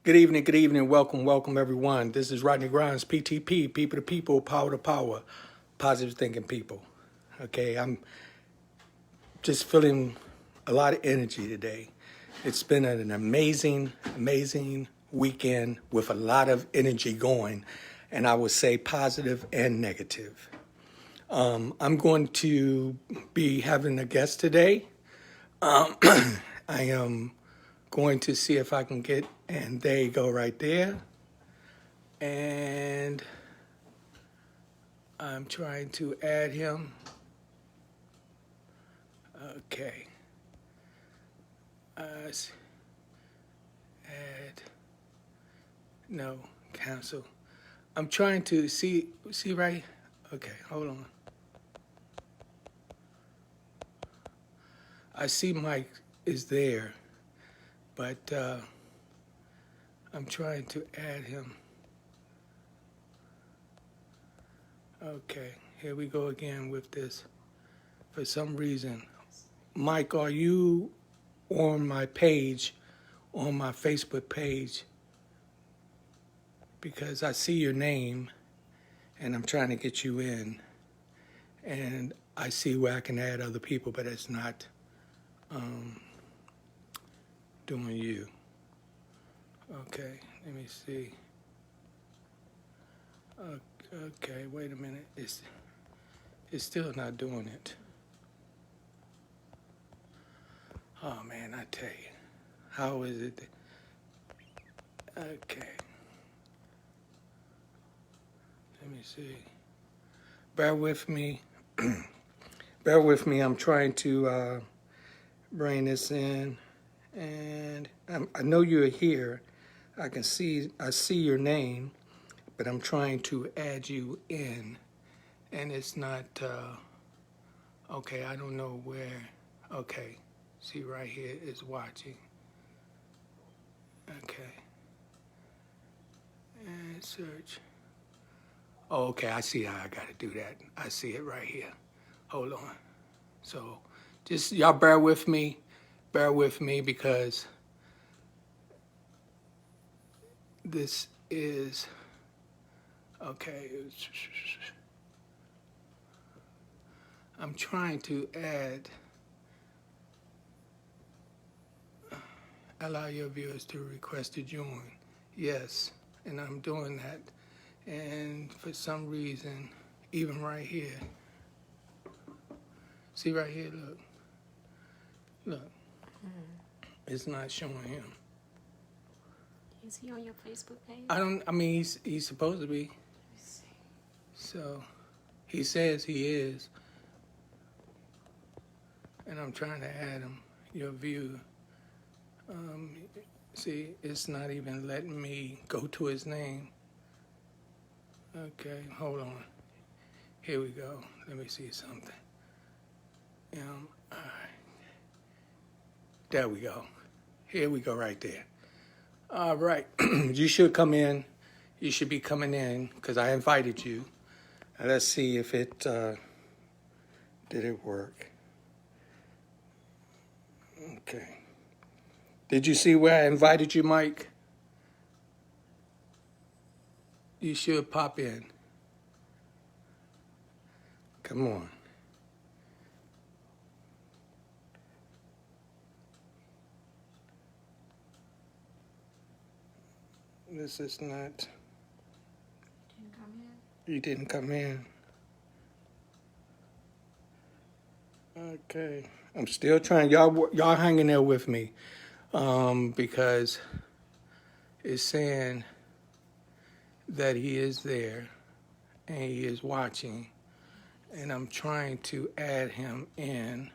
Good evening. Welcome everyone. This is Rodney Grimes, PTP, People to People, Power to Power, Positive Thinking People. Okay, I'm just feeling a lot of energy today. It's been an amazing weekend with a lot of energy going, and I would say positive and negative. I'm going to be having a guest today. I am going to see if I can get, and there you go right there. And I'm trying to add him. Okay. Add. No, cancel. I'm trying to see right. Okay, hold on. I see Mike is there, but I'm trying to add him. Okay, here we go again with this. For some reason, Mike, are you on my page, on my Facebook page? Because I see your name, and I'm trying to get you in, and I see where I can add other people, but it's not doing you. Okay, let me see. Okay, wait a minute. It's still not doing it. Oh man, I tell you, how is it? Okay. Let me see. Bear with me. Bear with me. I'm trying to bring this in, and I know you're here. I see your name, but I'm trying to add you in, and it's not. Okay, I don't know where. Okay, see right here is watching. Okay, and search. Oh, okay, I see how I got to do that. I see it right here. Hold on. So just y'all bear with me because this is, okay. I'm trying to add, allow your viewers to request to join. Yes, and I'm doing that. And for some reason, even right here, see right here, look, it's not showing him. Is he on your Facebook page? I mean, he's supposed to be. Let's see. So he says he is. And I'm trying to add him, your view. See, it's not even letting me go to his name. Okay, hold on. Here we go. Let me see something. There we go. Here we go right there. All right. You should come in. You should be coming in because I invited you. Now let's see if it, did it work? Okay. Did you see where I invited you, Mike? You should pop in. Come on. This is not. Didn't come in? You didn't come in. Okay. I'm still trying. Y'all hanging there with me because it's saying that he is there and he is watching, and I'm trying to add him in.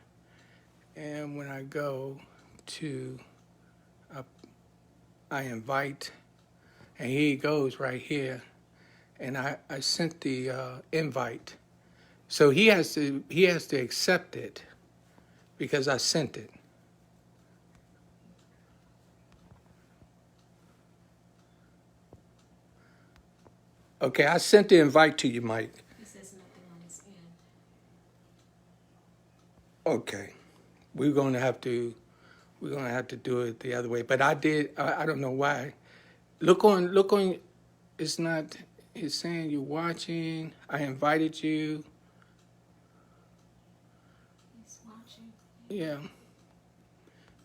And when I go to, I invite, and here he goes right here, and I sent the invite, so he has to accept it because I sent it. Okay, I sent the invite to you, Mike. He says nothing on his end. Okay, we're gonna have to do it the other way. But I don't know why Look on. It's not. It's saying you're watching. I invited you. He's watching. Yeah.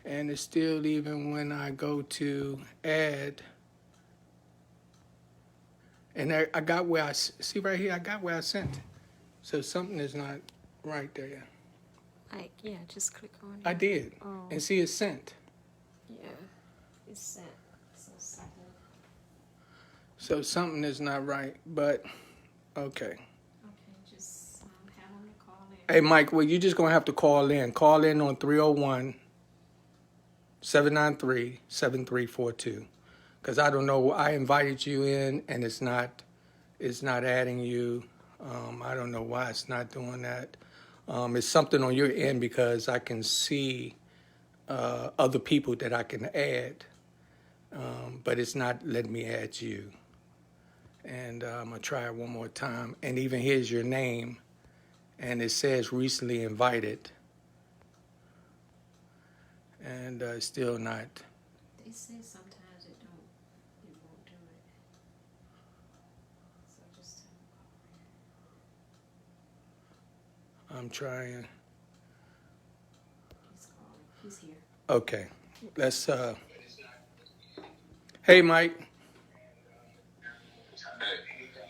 And it's still even when I go to add. And I got where see right here. I got where I sent it. So something is not right there. Like, yeah, just click on it. I did. Oh. And see it's sent. Yeah, it's sent. So something. So something is not right. But okay. Okay, just have them to call in. Hey Mike, well you're just gonna have to call in. Call in on 301-793-7342. Because I don't know, I invited you in and it's not adding you. I don't know why it's not doing that. It's something on your end because I can see other people that I can add, but it's not letting me add you. And I'm going to try it one more time. And even here's your name, and it says recently invited. And it's still not. They say sometimes it won't do it. So just tell them I'm trying. call in. He's calling. He's here. Okay, let's. Hey, Mike.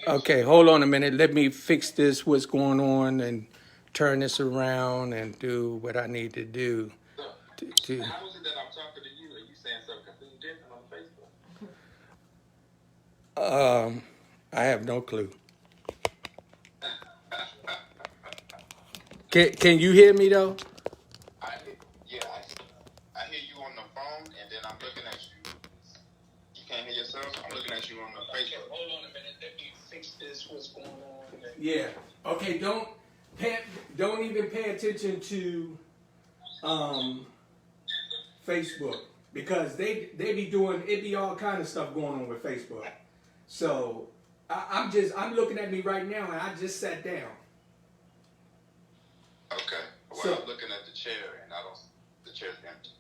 Okay, hold on a minute. Let me fix this. What's going on, and turn this around and do what I need to do. How is it that I'm talking to you and you saying something completely different on Facebook? I have no clue. Can you hear me though? I hear you on the phone and then I'm looking at you. You can't hear yourself? I'm looking at you on the Facebook. Hold on a minute. Let me fix this. What's going on? Yeah. Okay. Don't even pay attention to Facebook because they be doing it. Be all kind of stuff going on with Facebook. So I'm looking at me right now and I just sat down. Okay. Well, So- I'm looking at the chair and the chair's empty.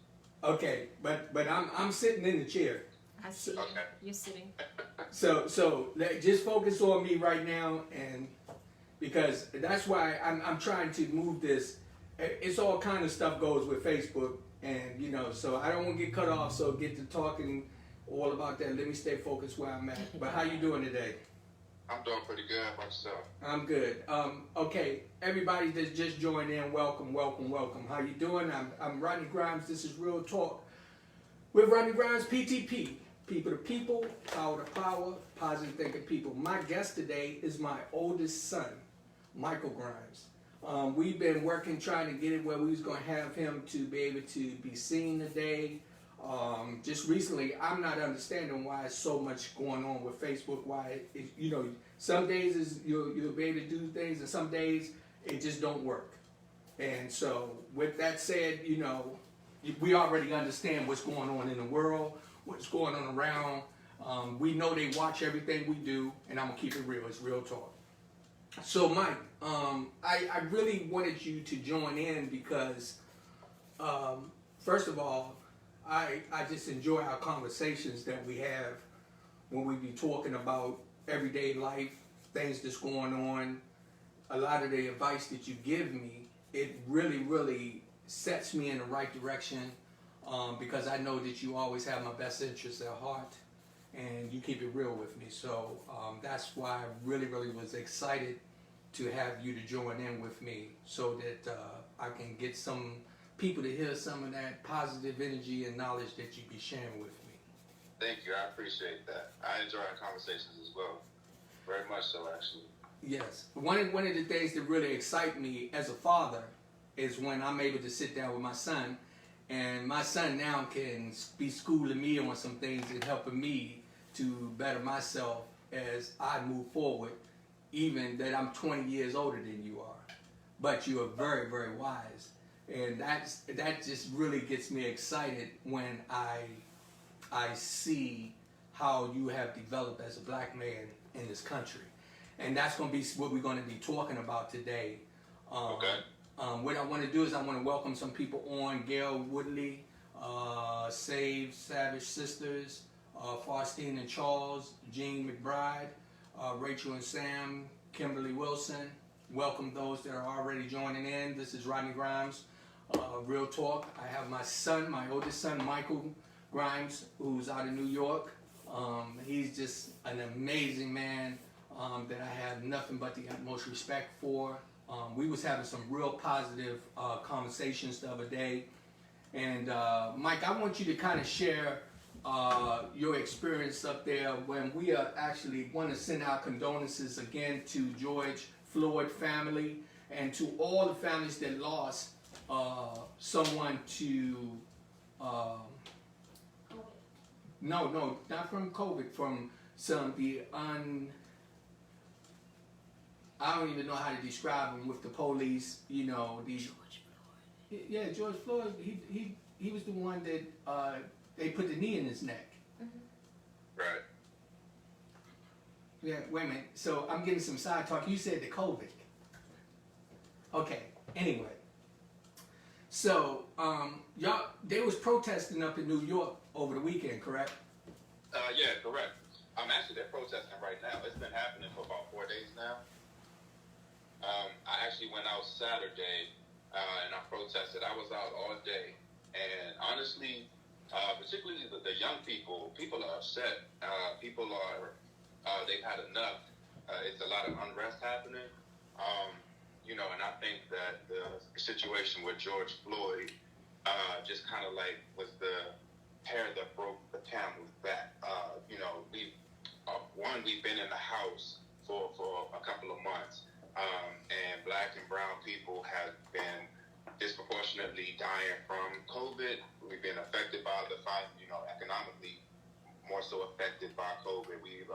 Okay, but I'm sitting in the chair. I see you. Okay. You're sitting. So just focus on me right now, and because that's why I'm trying to move this. It's all kind of stuff goes with Facebook, and so I don't want to get cut off. So get to talking all about that. Let me stay focused where I'm at. But how you doing today? I'm doing pretty good. How about yourself? I'm good. Okay, everybody that's just joined in, welcome. How you doing? I'm Rodney Grimes. This is Real Talk with Rodney Grimes, PTP. People to people, power to power, positive thinking people. My guest today is my oldest son, Michael Grimes. We've been working, trying to get it where we was going to have him to be able to be seen today. Just recently, I'm not understanding why it's so much going on with Facebook. Why, some days you'll be able to do things, and some days it just don't work. And so, with that said, we already understand what's going on in the world, what's going on around. We know they watch everything we do, and I'm gonna keep it real. It's real talk. So, Mike, I really wanted you to join in because, first of all, I just enjoy our conversations that we have when we be talking about everyday life, things that's going on. A lot of the advice that you give me, it really, really sets me in the right direction because I know that you always have my best interests at heart and you keep it real with me. So that's why I really, really was excited to have you to join in with me so that I can get some people to hear some of that positive energy and knowledge that you be sharing with me. Thank you. I appreciate that. I enjoy our conversations as well. Very much so, actually. Yes. One of the things that really excite me as a father is when I'm able to sit down with my son, and my son now can be schooling me on some things and helping me to better myself as I move forward, even that I'm 20 years older than you are. But you are very, very wise. And that just really gets me excited when I see how you have developed as a black man in this country. And that's going to be what we're going to be talking about today. Okay. What I want to do is I want to welcome some people on. Gail Woodley, Save Savage Sisters, Faustine and Charles, Jean McBride, Rachel and Sam, Kimberly Wilson. Welcome those that are already joining in. This is Rodney Grimes, Real Talk. I have my son, my oldest son, Michael Grimes, who's out of New York. He's just an amazing man that I have nothing but the utmost respect for. We was having some real positive conversations the other day. And Mike, I want you to kind of share your experience up there when we are actually want to send our condolences again to George Floyd family and to all the families that lost someone to no, not from COVID, from some I don't even know how to describe them with the police, you know, the George Floyd, he was the one that they put the knee in his neck. Right. Yeah, wait a minute. So I'm getting some side talk. You said the COVID. Okay. Anyway. So y'all, they was protesting up in New York over the weekend, correct? Yeah, correct. Actually, they're protesting right now. It's been happening for about 4 days now. I actually went out Saturday and I protested. I was out all day, and honestly, particularly the young people are upset. People are they've had enough. It's a lot of unrest happening. You know, and I think that the situation with George Floyd just kind of like was the hair that broke the camel's back. You know, we've been in the house for a couple of months, and black and brown people have been disproportionately dying from COVID. We've been affected by the fight, you know, economically more so affected by COVID. We've,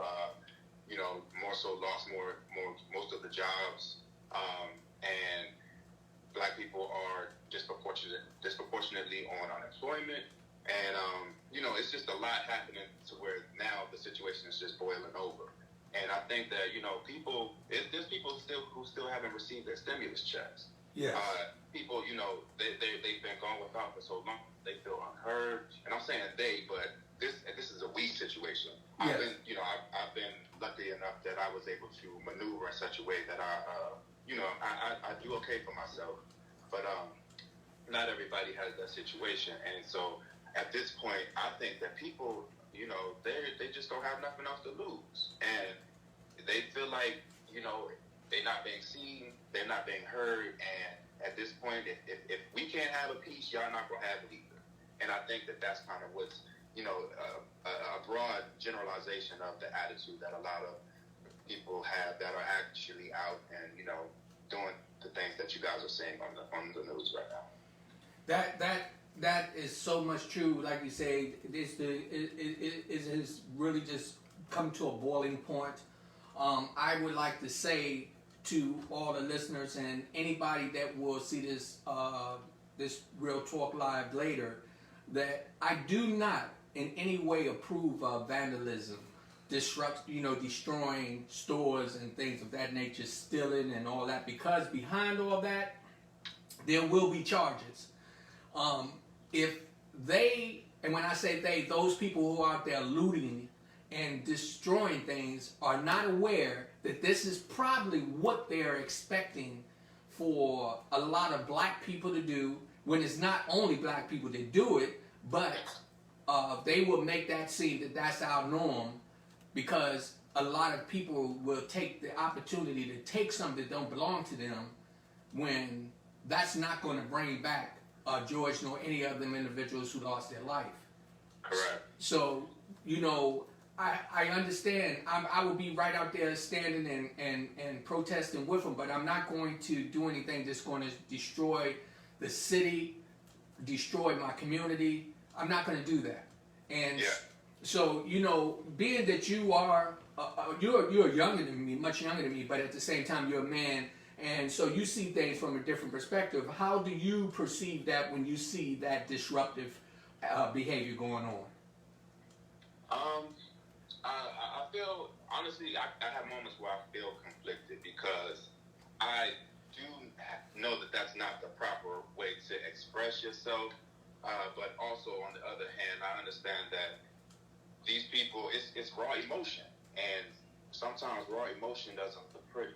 you know, more so lost most of the jobs, and black people are disproportionately on unemployment. And, you know, it's just a lot happening to where now the situation is just boiling over. And I think that, you know, there's people who still haven't received their stimulus checks. Yes. People, you know, they've been gone without for so long, they feel unheard. And I'm saying they, but this is a we situation. Yes. I've been lucky enough that I was able to maneuver in such a way that I do okay for myself. But not everybody has that situation. And so at this point, I think that people, you know, they just don't have nothing else to lose. And they feel like, you know, they're not being seen, they're not being heard, and at this point, if we can't have a peace, y'all not gonna have it either. And I think that that's kind of what's, you know, a broad generalization of the attitude that a lot of people have that are actually out and, you know, doing the things that you guys are seeing on the news right now. That is so much true. Like you say, it has really just come to a boiling point. I would like to say to all the listeners and anybody that will see this this Real Talk Live later, that I do not in any way approve of vandalism, destroying stores and things of that nature, stealing and all that, because behind all that, there will be charges. If they, and when I say they, those people who are out there looting and destroying things are not aware that this is probably what they're expecting for a lot of black people to do, when it's not only black people that do it, but they will make that seem that that's our norm, because a lot of people will take the opportunity to take something that don't belong to them, when that's not going to bring back George nor any of them individuals who lost their life. Correct. So, you know, I understand. I will be right out there standing and protesting with them, but I'm not going to do anything that's going to destroy the city, destroy my community. I'm not going to do that. And so, you know, being that you are, you're younger than me, much younger than me, but at the same time you're a man, and so you see things from a different perspective. How do you perceive that when you see that disruptive behavior going on? I feel, honestly, I have moments where I feel conflicted, because I do know that that's not the proper way to express yourself, but also on the other hand, I understand that these people, it's raw emotion, and sometimes raw emotion doesn't look pretty.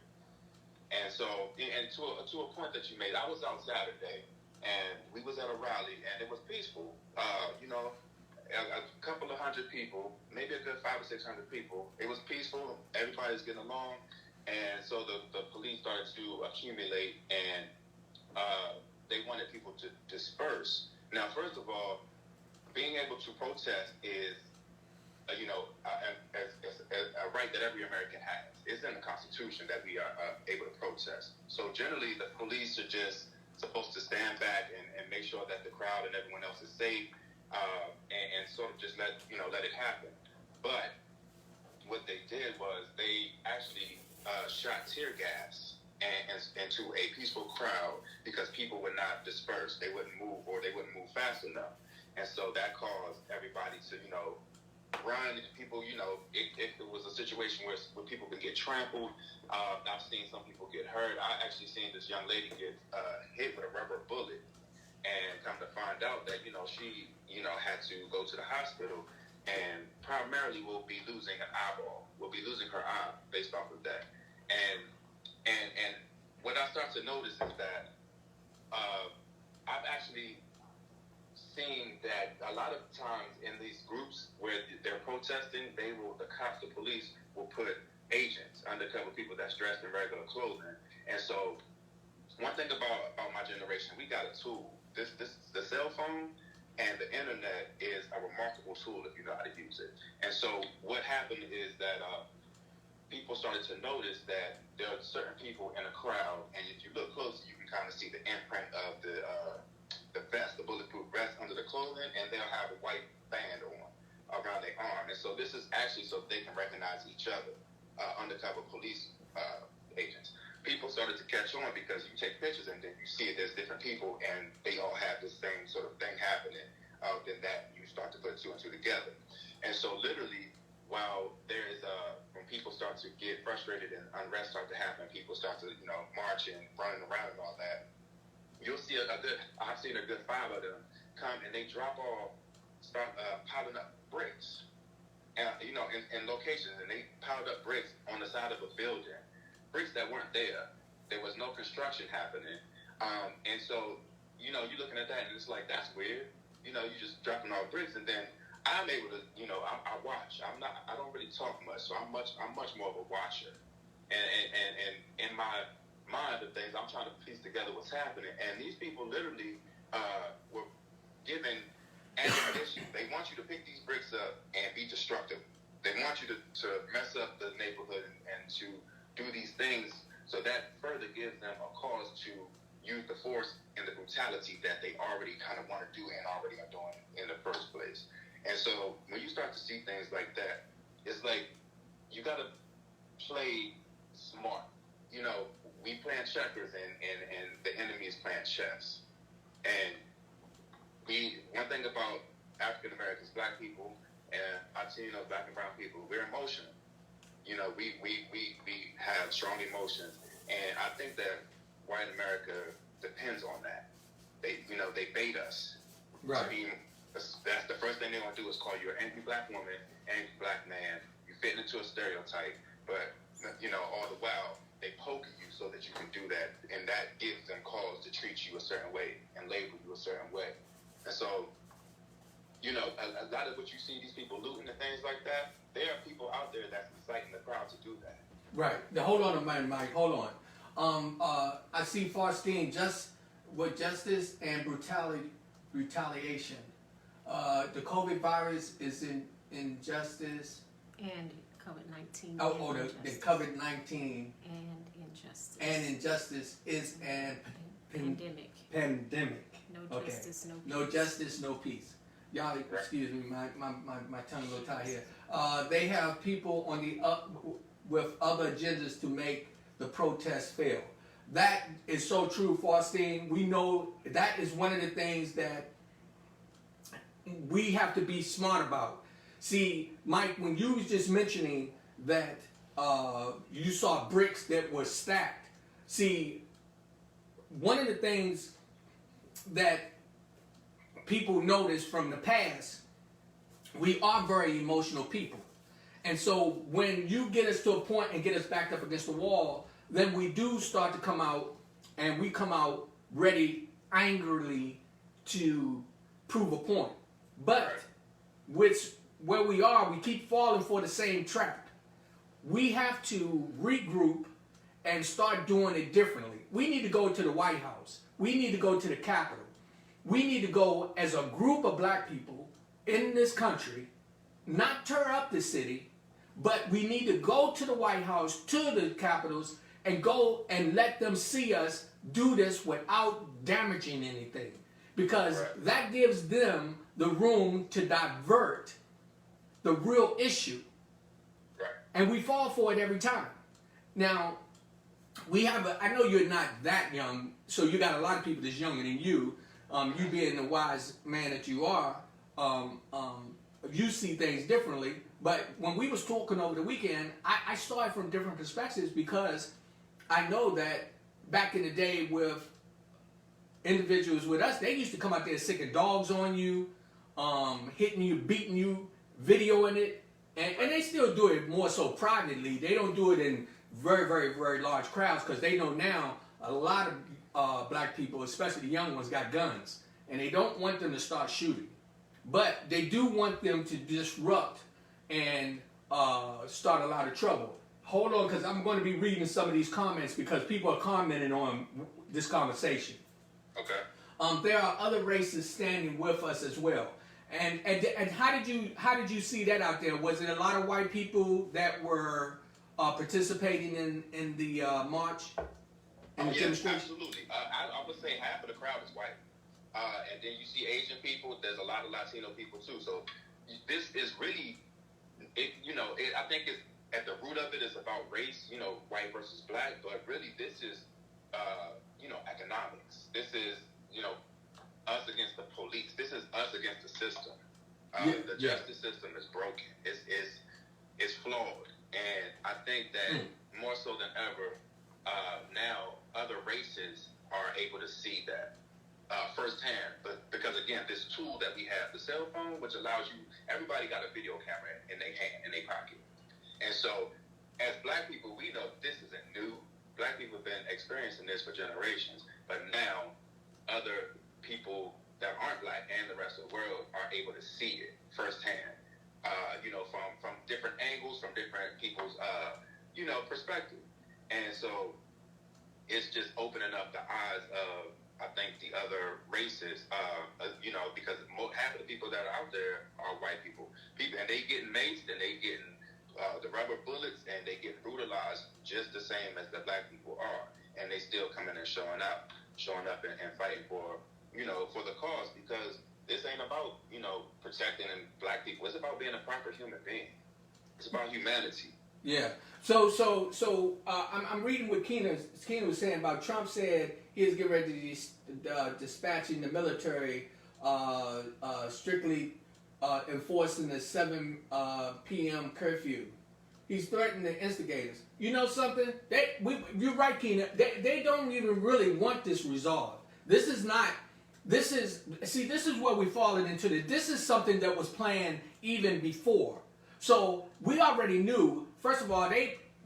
And so, and to a point that you made, I was out Saturday, and we was at a rally, and it was peaceful. A couple of hundred people, maybe a good 500 or 600 people. It was peaceful. Everybody's getting along, and so the police started to accumulate, and they wanted people to disperse. Now, first of all, being able to protest is a right that every American has. It's in the Constitution that we are able to protest. So generally, the police are just supposed to stand back and make sure that the crowd and everyone else is safe, and sort of just let it happen. But what they did was they actually shot tear gas into a peaceful crowd because people would not disperse. They wouldn't move, or they wouldn't move fast enough. And so that caused everybody to, run. People, if it was a situation where people could get trampled. I've seen some people get hurt. I actually seen this young lady get hit with a rubber bullet, and come to find out that, she, had to go to the hospital, and primarily will be losing an eyeball, will be losing her eye based off of that. And what I start to notice is that I've actually seen that a lot of times in these groups where they're protesting, the cops, the police will put agents, undercover people that's dressed in regular clothing. And so one thing about my generation, we got a tool. The cell phone and the internet is a remarkable tool if you know how to use it. And so what happened is that people started to notice that there are certain people in a crowd, and if you look closely, you can kind of see the imprint of the vest, the bulletproof vest under the clothing, and they'll have a white band on around their arm. And so this is actually so they can recognize each other, undercover police agents. People started to catch on because you take pictures and then you see there's different people and they all have the same sort of thing happening. Then that you start to put two and two together. And so literally, while there is when people start to get frustrated and unrest start to happen, people start to march and running around and all that. You'll see I've seen a good 5 of them come and they start piling up bricks, and in locations, and they piled up bricks on the side of a building, bricks that weren't there. There was no construction happening, and so you're looking at that and it's like, that's weird. You're just dropping all bricks, and then I'm able to, I watch. I don't really talk much, so I'm much more of a watcher, and in my mind of things, I'm trying to piece together what's happening. And these people literally were given ammunition. They want you to pick these bricks up and be destructive. They want you to mess up the neighborhood and to do these things, so that further gives them a cause to use the force and the brutality that they already kind of want to do and already are doing in the first place. And so when you start to see things like that, it's like you got to play smart. We playing checkers and the enemy is playing chess. And one thing about African Americans, black people, and Latinos, black and brown people, we're emotional. We have strong emotions, and I think that white America depends on that. They bait us. Right. That's the first thing they're gonna do is call you an angry black woman, angry black man. You fit into a stereotype, but all the while they poke you so that you can do that, and that gives them cause to treat you a certain way and label you a certain way. And so, a lot of what you see these people looting and things like that, there are people out there that's inciting the crowd to do that. Right. Now, hold on a minute, Mike. Hold on. I see Faustine just with justice and retaliation. The COVID virus is in injustice. And COVID-19. The COVID-19 and injustice. and injustice is an pandemic. Pandemic. No justice, no peace. No justice, no peace. Y'all, excuse me, my tongue a little tied here. They have people on the with other agendas to make the protest fail. That is so true, Faustine. We know that is one of the things that we have to be smart about. See, Mike, when you was just mentioning that you saw bricks that were stacked. See, one of the things that people notice from the past we are very emotional people. And so when you get us to a point and get us backed up against the wall, then we do start to come out, and we come out ready angrily to prove a point. But where we are, we keep falling for the same trap. We have to regroup and start doing it differently. We need to go to the White House. We need to go to the Capitol. We need to go as a group of black people in this country, not tear up the city, but we need to go to the White House, to the Capitals, and go and let them see us do this without damaging anything. Because that gives them the room to divert the real issue. Right. And we fall for it every time. Now, I know you're not that young, so you got a lot of people that's younger than you. You being the wise man that you are, you see things differently. But when we was talking over the weekend, I started from different perspectives, because I know that back in the day with individuals with us, they used to come out there sicking dogs on you, hitting you, beating you, videoing it, and they still do it more so privately. They don't do it in very, very, very large crowds, because they know now a lot of black people, especially the young ones, got guns, and they don't want them to start shooting. But they do want them to disrupt and start a lot of trouble. Hold on, because I'm going to be reading some of these comments, because people are commenting on this conversation. Okay. There are other races standing with us as well. And how did you see that out there? Was it a lot of white people that were participating in the march? Yes, absolutely. I would say half of the crowd is white. And then you see Asian people. There's a lot of Latino people too. So this is really, I think it's at the root of it is about race, white versus black. But really, this is, economics. This is, us against the police. This is us against the system. The justice system is broken. It's flawed. And I think that more so than ever, now other races are able to see that firsthand. But because again, this tool that we have, the cell phone, which allows you, everybody got a video camera in their hand, in their pocket. And so as black people, we know this isn't new. Black people have been experiencing this for generations, but now other people that aren't black and the rest of the world are able to see it firsthand, from different angles, from different people's, perspective. And so it's just opening up the eyes of, I think, the other races, because half of the people that are out there are white people, and they getting maced, and they getting the rubber bullets, and they get brutalized just the same as the black people are, and they still coming and showing up and fighting for the cause, because this ain't about protecting black people. It's about being a proper human being. It's about humanity. Yeah. So I'm reading what Keena was saying about Trump said he is getting ready to dispatching the military, strictly enforcing the 7 p.m. curfew. He's threatening the instigators. You know something? You're right, Keena. They don't even really want this resolved. This is where we've fallen into this. This is something that was planned even before. So we already knew, first of all,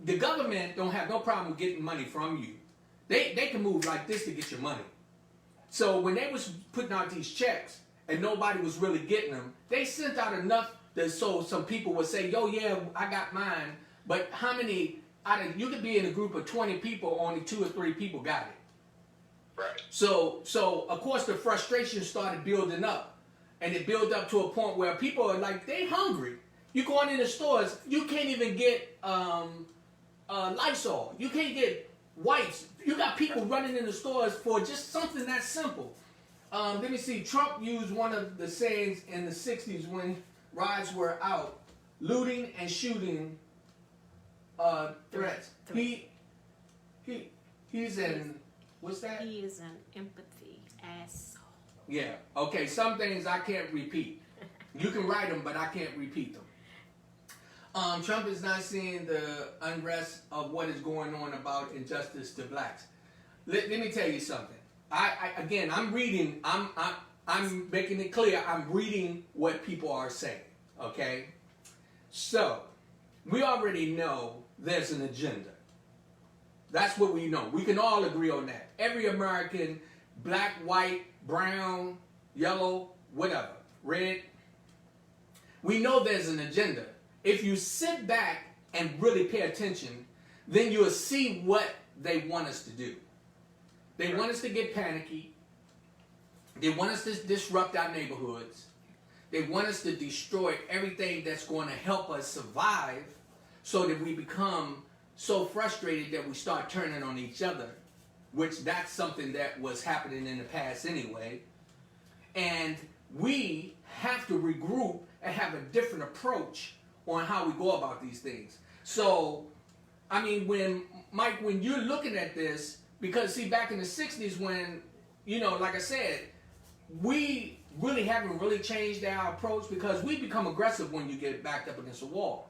the government don't have no problem with getting money from you. They can move like this to get your money. So when they was putting out these checks and nobody was really getting them, they sent out enough so some people would say, yo, yeah, I got mine. But how many, you could be in a group of 20 people, only 2 or 3 people got it. Right. So of course the frustration started building up, and it built up to a point where people are like, they hungry. You going in the stores, you can't even get Lysol. You can't get wipes. You got people running in the stores for just something that simple. Let me see. Trump used one of the sayings in the 60s when riots were out: looting and shooting threats. He's in, what's that? He is an empathy asshole. Yeah. Okay. Some things I can't repeat. You can write them, but I can't repeat them. Trump is not seeing the unrest of what is going on about injustice to blacks. Let me tell you something. I'm reading. I'm making it clear. I'm reading what people are saying. Okay? So, we already know there's an agenda. That's what we know. We can all agree on that. Every American, black, white, brown, yellow, whatever, red, we know there's an agenda. If you sit back and really pay attention, then you'll see what they want us to do. They want us to get panicky. They want us to disrupt our neighborhoods. They want us to destroy everything that's going to help us survive, so that we become so frustrated that we start turning on each other, which that's something that was happening in the past anyway. And we have to regroup and have a different approach on how we go about these things. So, I mean, when you're looking at this, because see, back in the 60s when, like I said, we really haven't really changed our approach, because we become aggressive when you get backed up against a wall.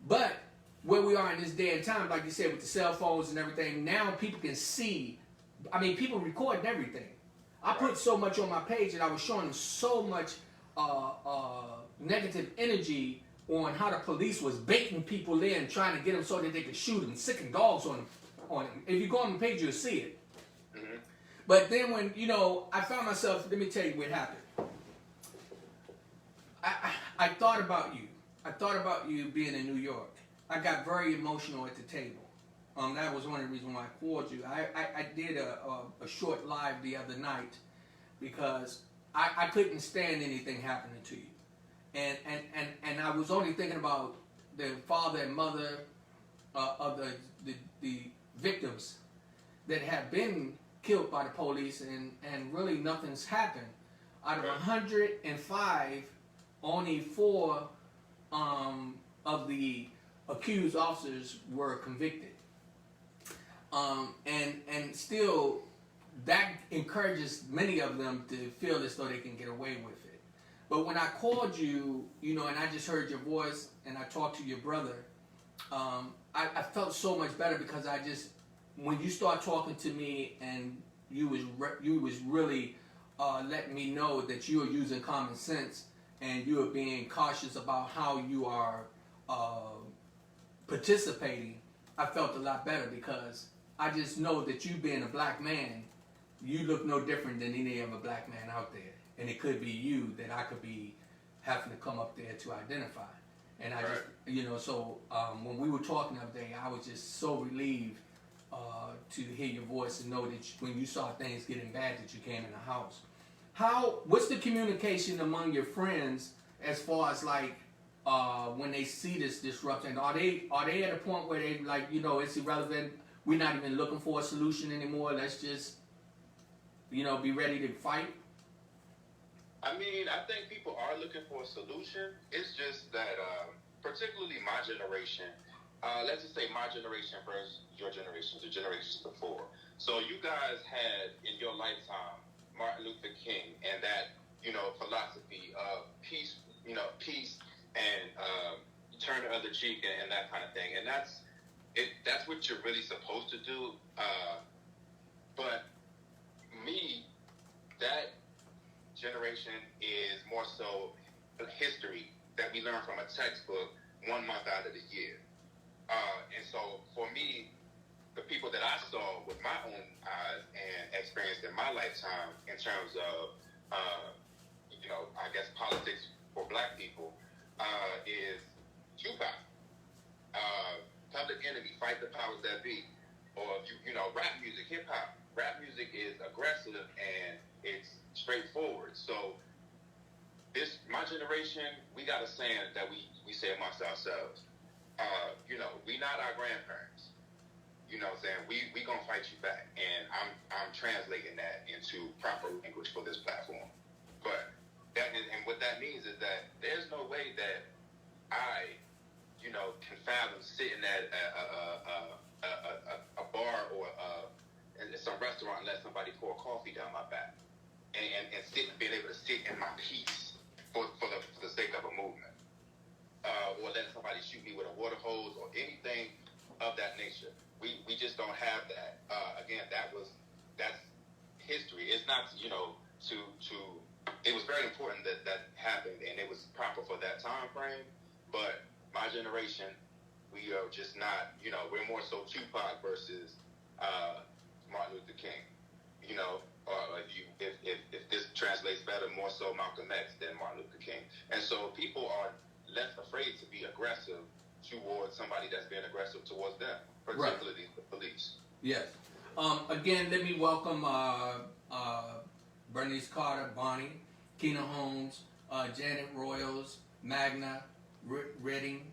But where we are in this day and time, like you said, with the cell phones and everything, now people can see. I mean, people recording everything. I put so much on my page that I was showing them so much negative energy on how the police was baiting people in, trying to get them so that they could shoot them, sicking dogs on them. If you go on the page, you'll see it. Mm-hmm. But then when, I found myself, let me tell you what happened. I thought about you. I thought about you being in New York. I got very emotional at the table. That was one of the reasons why I called you. I did a short live the other night because I couldn't stand anything happening to you. And I was only thinking about the father and mother of the victims that have been killed by the police, and really nothing's happened. Out of 105, only 4 of the accused officers were convicted. And still, that encourages many of them to feel as though they can get away with it. But when I called you, and I just heard your voice and I talked to your brother, I felt so much better, because when you start talking to me and you was really letting me know that you are using common sense and you are being cautious about how you are participating, I felt a lot better, because I just know that you being a black man, you look no different than any other black man out there. And it could be you that I could be having to come up there to identify. And I just, so when we were talking the other day, I was just so relieved to hear your voice and know that when you saw things getting bad, that you came in the house. What's the communication among your friends as far as like, when they see this disruption? Are they at a point where they like, it's irrelevant, we're not even looking for a solution anymore, let's just, be ready to fight? I mean, I think people are looking for a solution. It's just that, particularly my generation, let's just say my generation versus your generation, the generations before. So you guys had, in your lifetime, Martin Luther King and that, philosophy of peace, peace and turn the other cheek and that kind of thing. And that's what you're really supposed to do. But me, that generation is more so history that we learn from a textbook 1 month out of the year. And so for me, the people that I saw with my own eyes and experienced in my lifetime in terms of, I guess politics for black people, is Tupac, Public Enemy, Fight the Powers That Be, or, rap music, hip hop. Rap music is aggressive and it's straightforward. So my generation, we got a saying that we say amongst ourselves. We not our grandparents. You know what I'm saying? We gonna fight you back. And I'm translating that into proper language for this platform. But and what that means is that there's no way that I, can fathom sitting at a bar or in some restaurant and let somebody pour coffee down my back. And being able to sit in my peace for the sake of a movement. Or letting somebody shoot me with a water hose or anything of that nature. We just don't have that. Again, that's history. It's not, it was very important that happened, and it was proper for that time frame. But my generation, we are just not, we're more so Tupac versus Martin Luther King, if this translates better, more so Malcolm X than Martin Luther King. And so people are less afraid to be aggressive towards somebody that's being aggressive towards them, particularly the police. Yes. Again, let me welcome Bernice Carter, Bonnie, Keena Holmes, Janet Royals, Magna, Redding,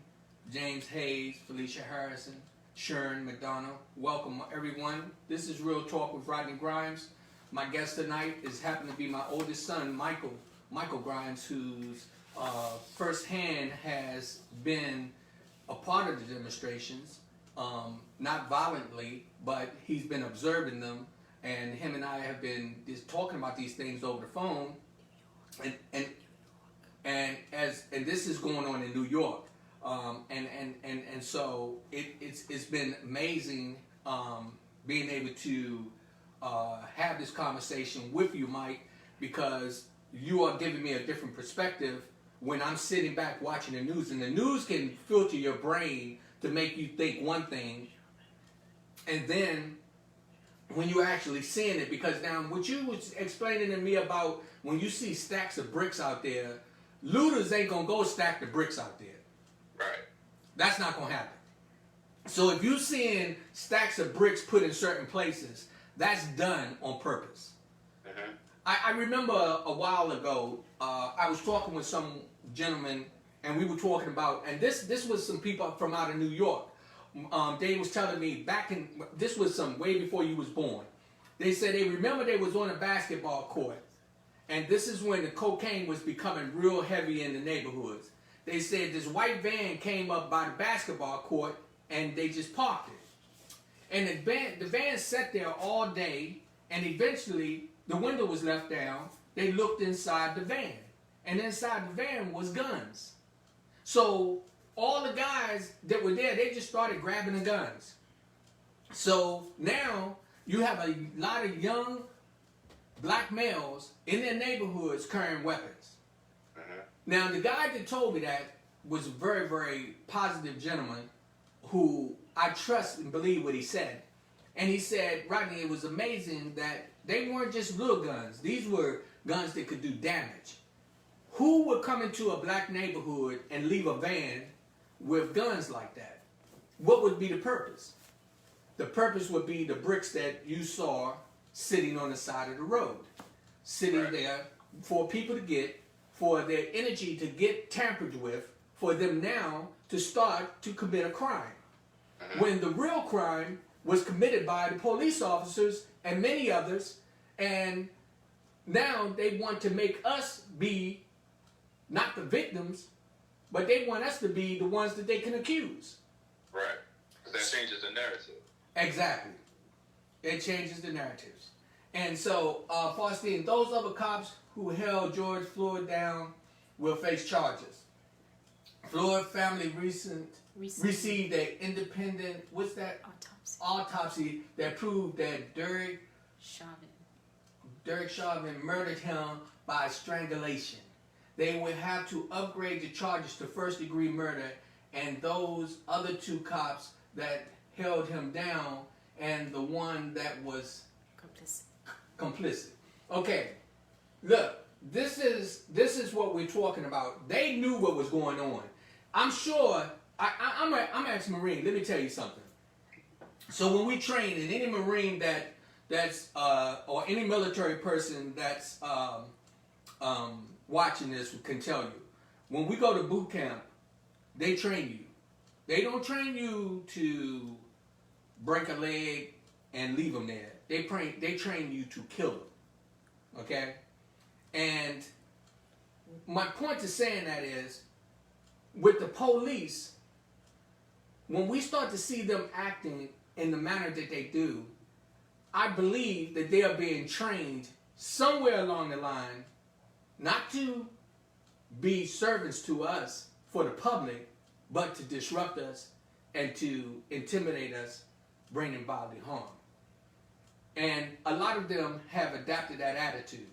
James Hayes, Felicia Harrison, Sharon McDonald. Welcome, everyone. This is Real Talk with Rodney Grimes. My guest tonight happened to be my oldest son, Michael Grimes, whose firsthand has been a part of the demonstrations, not violently, but he's been observing them, and him and I have been just talking about these things over the phone, and this is going on in New York, and so it's been amazing being able to have this conversation with you, Mike, because you are giving me a different perspective when I'm sitting back watching the news, and the news can filter your brain to make you think one thing, and then when you're actually seeing it, because now what you was explaining to me about when you see stacks of bricks out there, looters ain't gonna go stack the bricks out there. Right. That's not gonna happen. So if you're seeing stacks of bricks put in certain places, that's done on purpose. Mm-hmm. I remember a while ago, I was talking with some gentleman, and we were talking about, and this was some people from out of New York. They was telling me this was some way before you was born. They said they remember they was on a basketball court, and this is when the cocaine was becoming real heavy in the neighborhoods. They said this white van came up by the basketball court, and they just parked it. And the van sat there all day, and eventually the window was left down. They looked inside the van, and inside the van was guns. So all the guys that were there, they just started grabbing the guns. So now you have a lot of young black males in their neighborhoods carrying weapons. Mm-hmm. Now the guy that told me that was a very, very positive gentleman who I trust and believe what he said. And he said, Rodney, it was amazing that they weren't just little guns. These were guns that could do damage. Who would come into a black neighborhood and leave a van with guns like that? What would be the purpose? The purpose would be the bricks that you saw sitting on the side of the road, sitting there for people to get, for their energy to get tampered with, for them now to start to commit a crime. When the real crime was committed by the police officers and many others, and now they want to make us be not the victims, but they want us to be the ones that they can accuse. Right. Because that changes the narrative. Exactly. It changes the narratives. And so, Faustine, those other cops who held George Floyd down will face charges. Floyd family received an independent, what's that? Autopsy that proved that Derek Chauvin murdered him by strangulation. They would have to upgrade the charges to first-degree murder, and those other two cops that held him down, and the one that was complicit. Okay, look, this is what we're talking about. They knew what was going on. I'm sure. I'm ex-Marine. Let me tell you something. So when we train, and any Marine that's or any military person that's watching this can tell you, when we go to boot camp, they train you. They don't train you to break a leg and leave them there. They train you to kill them. Okay? And my point to saying that is, with the police, when we start to see them acting in the manner that they do, I believe that they are being trained somewhere along the line not to be servants to us for the public, but to disrupt us and to intimidate us, bringing bodily harm. And a lot of them have adapted that attitude.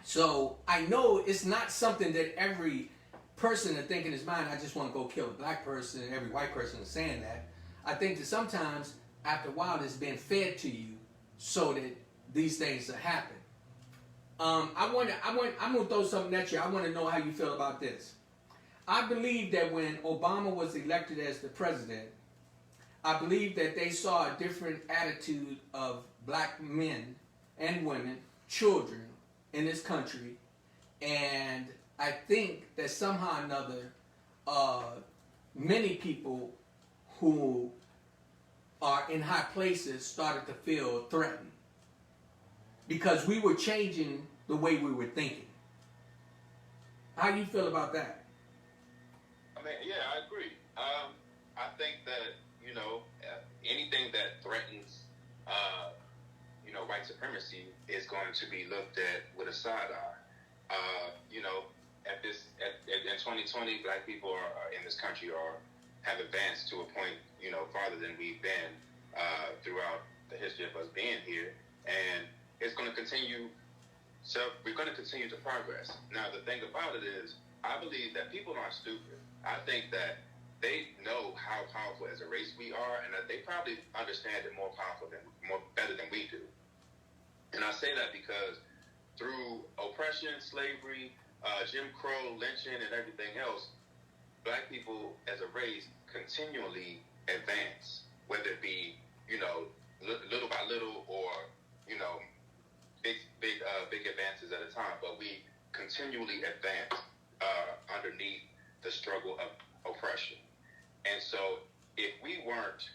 So I know it's not something that every person to think in his mind, I just want to go kill a black person, and every white person is saying that. I think that sometimes after a while it's been fed to you so that these things will happen. I'm gonna throw something at you. I want to know how you feel about this. I believe that when Obama was elected as the president, I believe that they saw a different attitude of black men and women, children in this country, and I think that somehow or another, many people who are in high places started to feel threatened because we were changing the way we were thinking. How do you feel about that? I mean, yeah, I agree. I think that, anything that threatens, white supremacy is going to be looked at with a side eye. In 2020, black people are in this country have advanced to a point, farther than we've been throughout the history of us being here, and it's going to continue. So we're going to continue to progress. Now, the thing about it is, I believe that people aren't stupid. I think that they know how powerful as a race we are, and that they probably understand it more better than we do. And I say that because through oppression, slavery, Jim Crow, lynching, and everything else, black people as a race continually advance, whether it be, little by little or, big advances at a time. But we continually advance underneath the struggle of oppression. And so if we weren't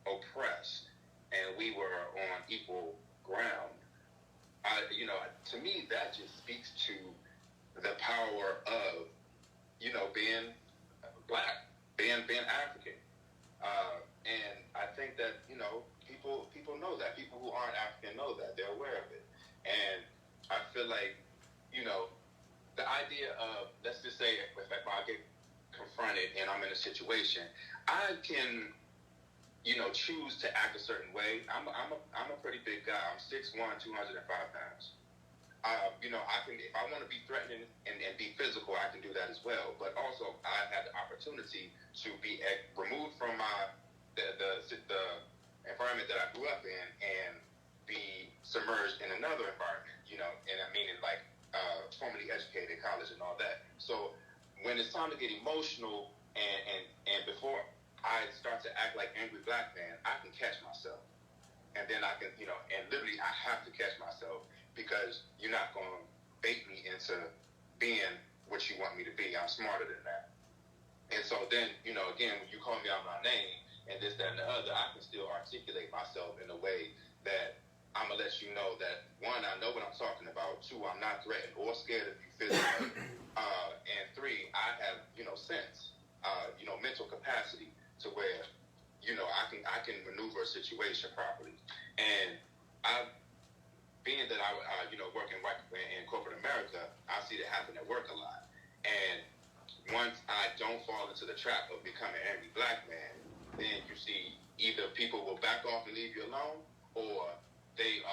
oppressed and we were on equal ground, to me, that just speaks to the power of, being black, being African. And I think that, people know that. People who aren't African know that. They're aware of it. And I feel like, the idea of, let's just say, if I get confronted and I'm in a situation, I can, choose to act a certain way. I'm a pretty big guy. I'm 6'1", 205 pounds. I can, if I want to be threatening and be physical, I can do that as well. But also, I had the opportunity to be removed from the environment that I grew up in and be submerged in another environment. And I mean, like formally educated, college, and all that. So when it's time to get emotional, and before I start to act like angry black man, I can catch myself. And then I can, and literally I have to catch myself, because you're not going to bait me into being what you want me to be. I'm smarter than that. And so then, again, when you call me out my name and this, that, and the other, I can still articulate myself in a way that I'm going to let you know that, one, I know what I'm talking about. Two, I'm not threatened or scared of you physically. And three, I have, sense, mental capacity to where, I can maneuver a situation properly. And being that I work in corporate America, I see that happen at work a lot. And once I don't fall into the trap of becoming an angry black man, then you see either people will back off and leave you alone, or they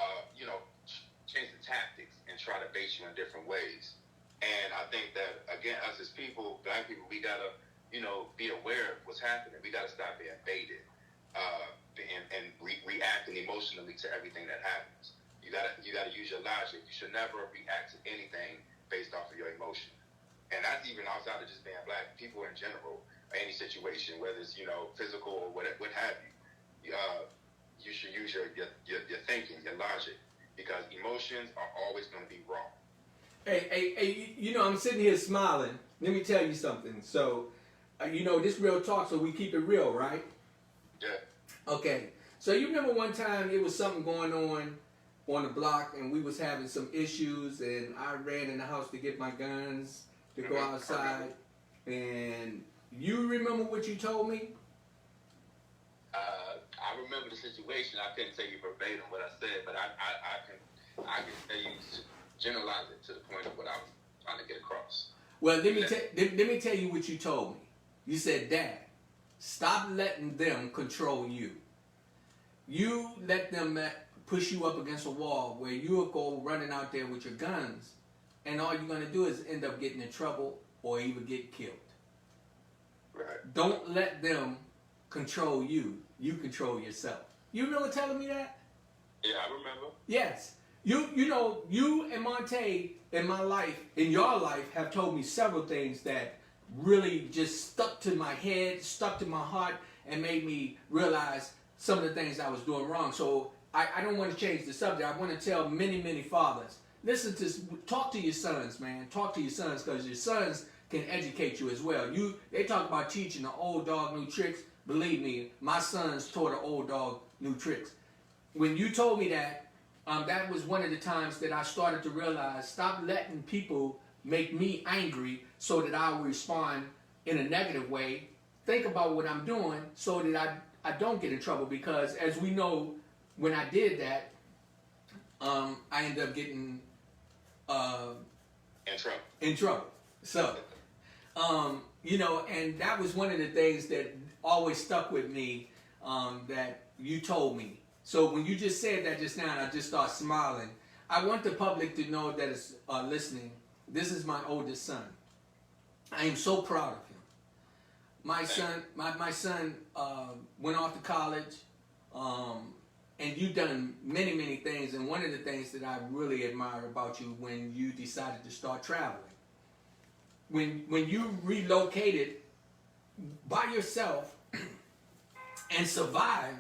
change the tactics and try to bait you in different ways. And I think that, again, us as people, black people, we gotta be aware of what's happening. We gotta stop being baited and reacting emotionally to everything that happens. You gotta use your logic. You should never react to anything based off of your emotion. And that's even outside of just being black. People in general, any situation, whether it's physical or what have you, you should use your thinking, your logic, because emotions are always going to be wrong. Hey, I'm sitting here smiling. Let me tell you something. So, this real talk, so we keep it real, right? Yeah. Okay. So you remember one time it was something going on the block, and we was having some issues, and I ran in the house to get my guns to go outside. And you remember what you told me? I remember the situation. I couldn't tell you verbatim what I said, but I can tell you, generalize it to the point of what I was trying to get across. Well, let me tell you what you told me. You said, Dad, stop letting them control you. You let them push you up against a wall where you'll go running out there with your guns, and all you're gonna do is end up getting in trouble or even get killed. Right. Don't let them control you. You control yourself. You remember telling me that? Yeah, I remember. Yes. You know, you and Monte in my life, in your life, have told me several things that really just stuck to my head, stuck to my heart, and made me realize some of the things I was doing wrong. So I don't want to change the subject. I want to tell many, many fathers, talk to your sons, man. Talk to your sons, because your sons can educate you as well. They talk about teaching the old dog new tricks. Believe me, my sons taught the old dog new tricks. When you told me that, that was one of the times that I started to realize, stop letting people make me angry so that I will respond in a negative way. Think about what I'm doing so that I don't get in trouble, because as we know, when I did that, I ended up getting In trouble. So, you know, and that was one of the things that always stuck with me, that you told me. So when you just said that just now, and I just start smiling, I want the public to know that is listening. This is my oldest son. I am so proud of him. My son went off to college, and you've done many, many things. And one of the things that I really admire about you, when you decided to start traveling, when you relocated by yourself and survived,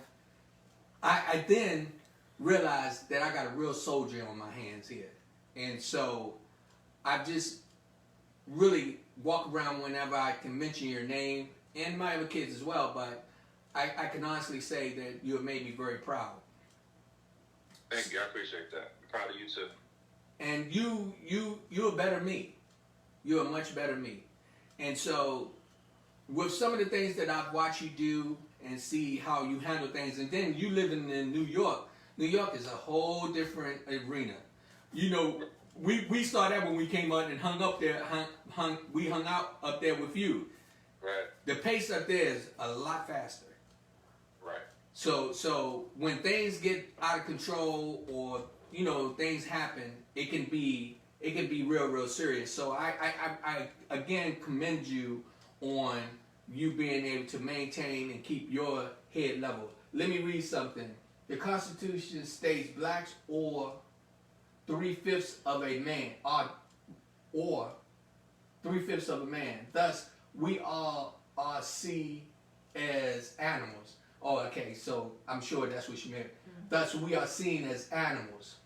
I then realized that I got a real soldier on my hands here. And so I just really walk around whenever I can mention your name, and my other kids as well, but I can honestly say that you have made me very proud. Thank you. I appreciate that. I'm proud of you too. And you're a better me. You're a much better me. And so with some of the things that I've watched you do and see how you handle things, and then you living in New York. New York is a whole different arena. You know, we started when we came out and hung up there, we hung out up there with you. Right. The pace up there is a lot faster. Right. So when things get out of control, or you know, things happen, it can be real serious. So I again commend you on you being able to maintain and keep your head level. Let me read something. The Constitution states blacks or 3/5 of a man, or 3/5 of a man. Thus, we all are seen as animals. Oh, okay, so I'm sure that's what you meant. Mm-hmm. Thus, we are seen as animals,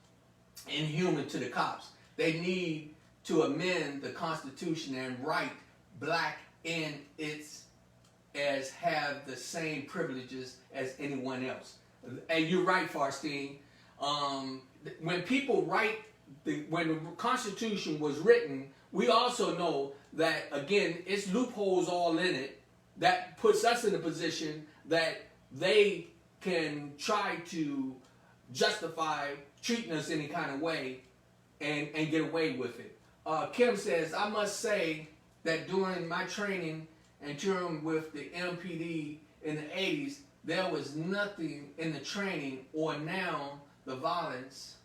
inhuman to the cops. They need to amend the Constitution and write black in its as have the same privileges as anyone else. And you're right, Farstein. When people write, when the Constitution was written, we also know that, again, it's loopholes all in it that puts us in a position that they can try to justify treating us any kind of way and get away with it. Kim says, I must say that during my training and touring with the MPD in the 80s, there was nothing in the training or now the violence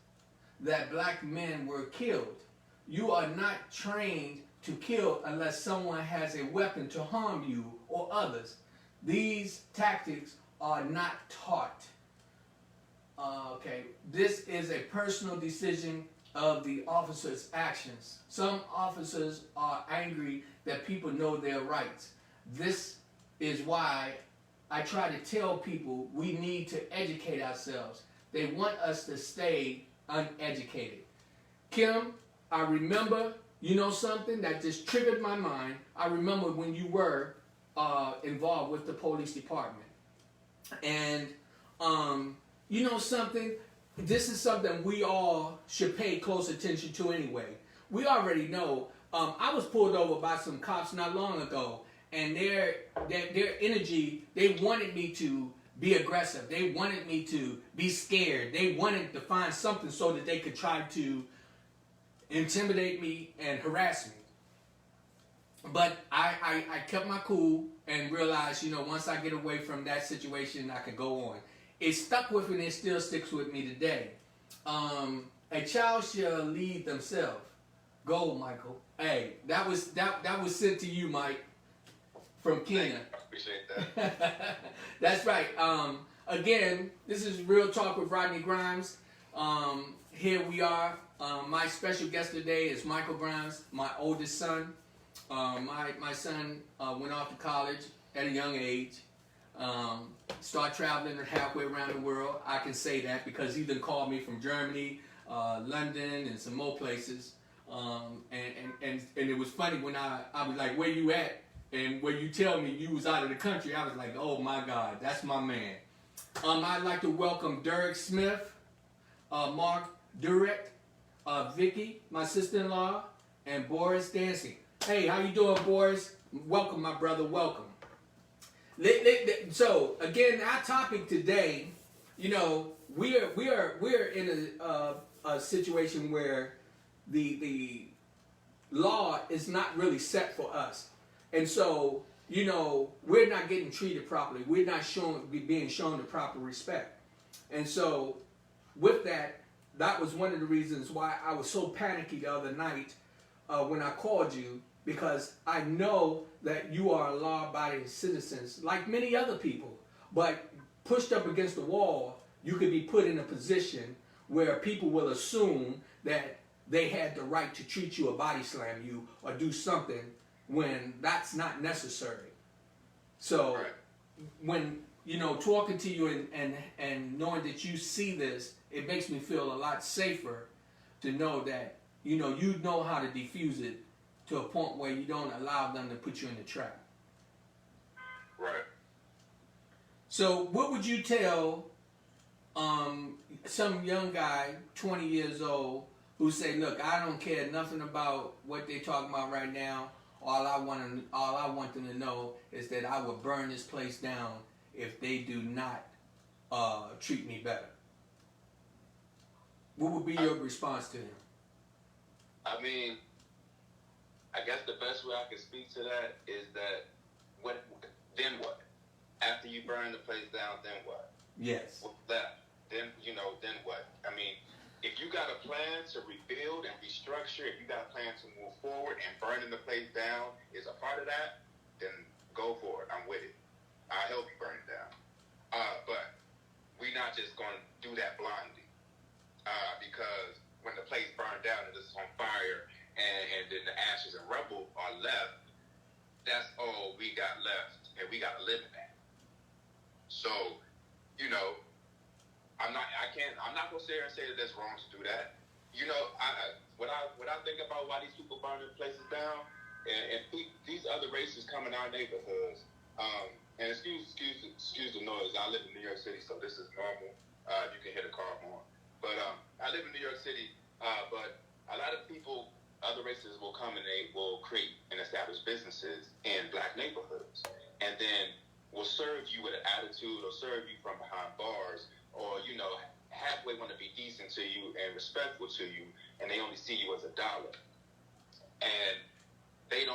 that black men were killed. You are not trained to kill unless someone has a weapon to harm you or others. These tactics are not taught. Okay, this is a personal decision of the officer's actions. Some officers are angry that people know their rights. This is why I try to tell people we need to educate ourselves. They want us to stay uneducated. Kim, I remember, you know something that just triggered my mind. I remember when you were involved with the police department. And you know something, this is something we all should pay close attention to anyway. We already know, I was pulled over by some cops not long ago, and their energy, they wanted me to be aggressive. They wanted me to be scared. They wanted to find something so that they could try to intimidate me and harass me. But I kept my cool and realized, you know, once I get away from that situation, I can go on. It stuck with me and it still sticks with me today. A child shall lead themselves. Gold, Michael. Hey, that was sent to you, Mike, from Kenya. I appreciate that. That's right. Again, this is Real Talk with Rodney Grimes. Here we are. My special guest today is Michael Grimes, my oldest son. My son went off to college at a young age. Start traveling halfway around the world. I can say that because he done called me from Germany, London, and some more places. And it was funny when I was like, "Where you at?" And when you tell me you was out of the country, I was like, "Oh my God, that's my man." I'd like to welcome Derek Smith, Mark Durek, Vicky, my sister-in-law, and Boris Dancing. Hey, how you doing, Boris? Welcome, my brother. Welcome. So again, our topic today, you know, we're in a situation where the law is not really set for us, and so you know we're not getting treated properly. We're not being shown the proper respect, and so with that, that was one of the reasons why I was so panicky the other night when I called you. Because I know that you are law-abiding citizens, like many other people. But pushed up against the wall, you could be put in a position where people will assume that they had the right to treat you or body slam you or do something when that's not necessary. So when, you know, talking to you and knowing that you see this, it makes me feel a lot safer to know that, you know how to defuse it to a point where you don't allow them to put you in the trap. Right. So what would you tell some young guy, 20 years old, who say, "Look, I don't care nothing about what they're talking about right now. All I want them to know is that I will burn this place down if they do not treat me better." What would be your response to him? I mean, I guess the best way I can speak to that is that then what? After you burn the place down, then what? Yes. What's left? Then what? I mean, if you got a plan to rebuild and restructure, if you got a plan to move forward and burning the place down is a part of that, then go for it. I'm with it. I'll help you burn it down. But we're not just going to do that blindly. Because when the place burned down and it's on fire, and then the ashes and rubble are left, that's all we got left, and we got to live in that. So, you know, I'm not gonna sit here and say that that's wrong to do that. You know, what I think about why these people burning places down, and these other races come in our neighborhoods. And excuse the noise. I live in New York City, so this is normal. You can hear the car horn, but I live in New York City. But a lot of people. Other races will come and they will create and establish businesses in black neighborhoods, and then will serve you with an attitude or serve you from behind bars, or you know, halfway want to be decent to you and respectful to you, and they only see you as a dollar, and they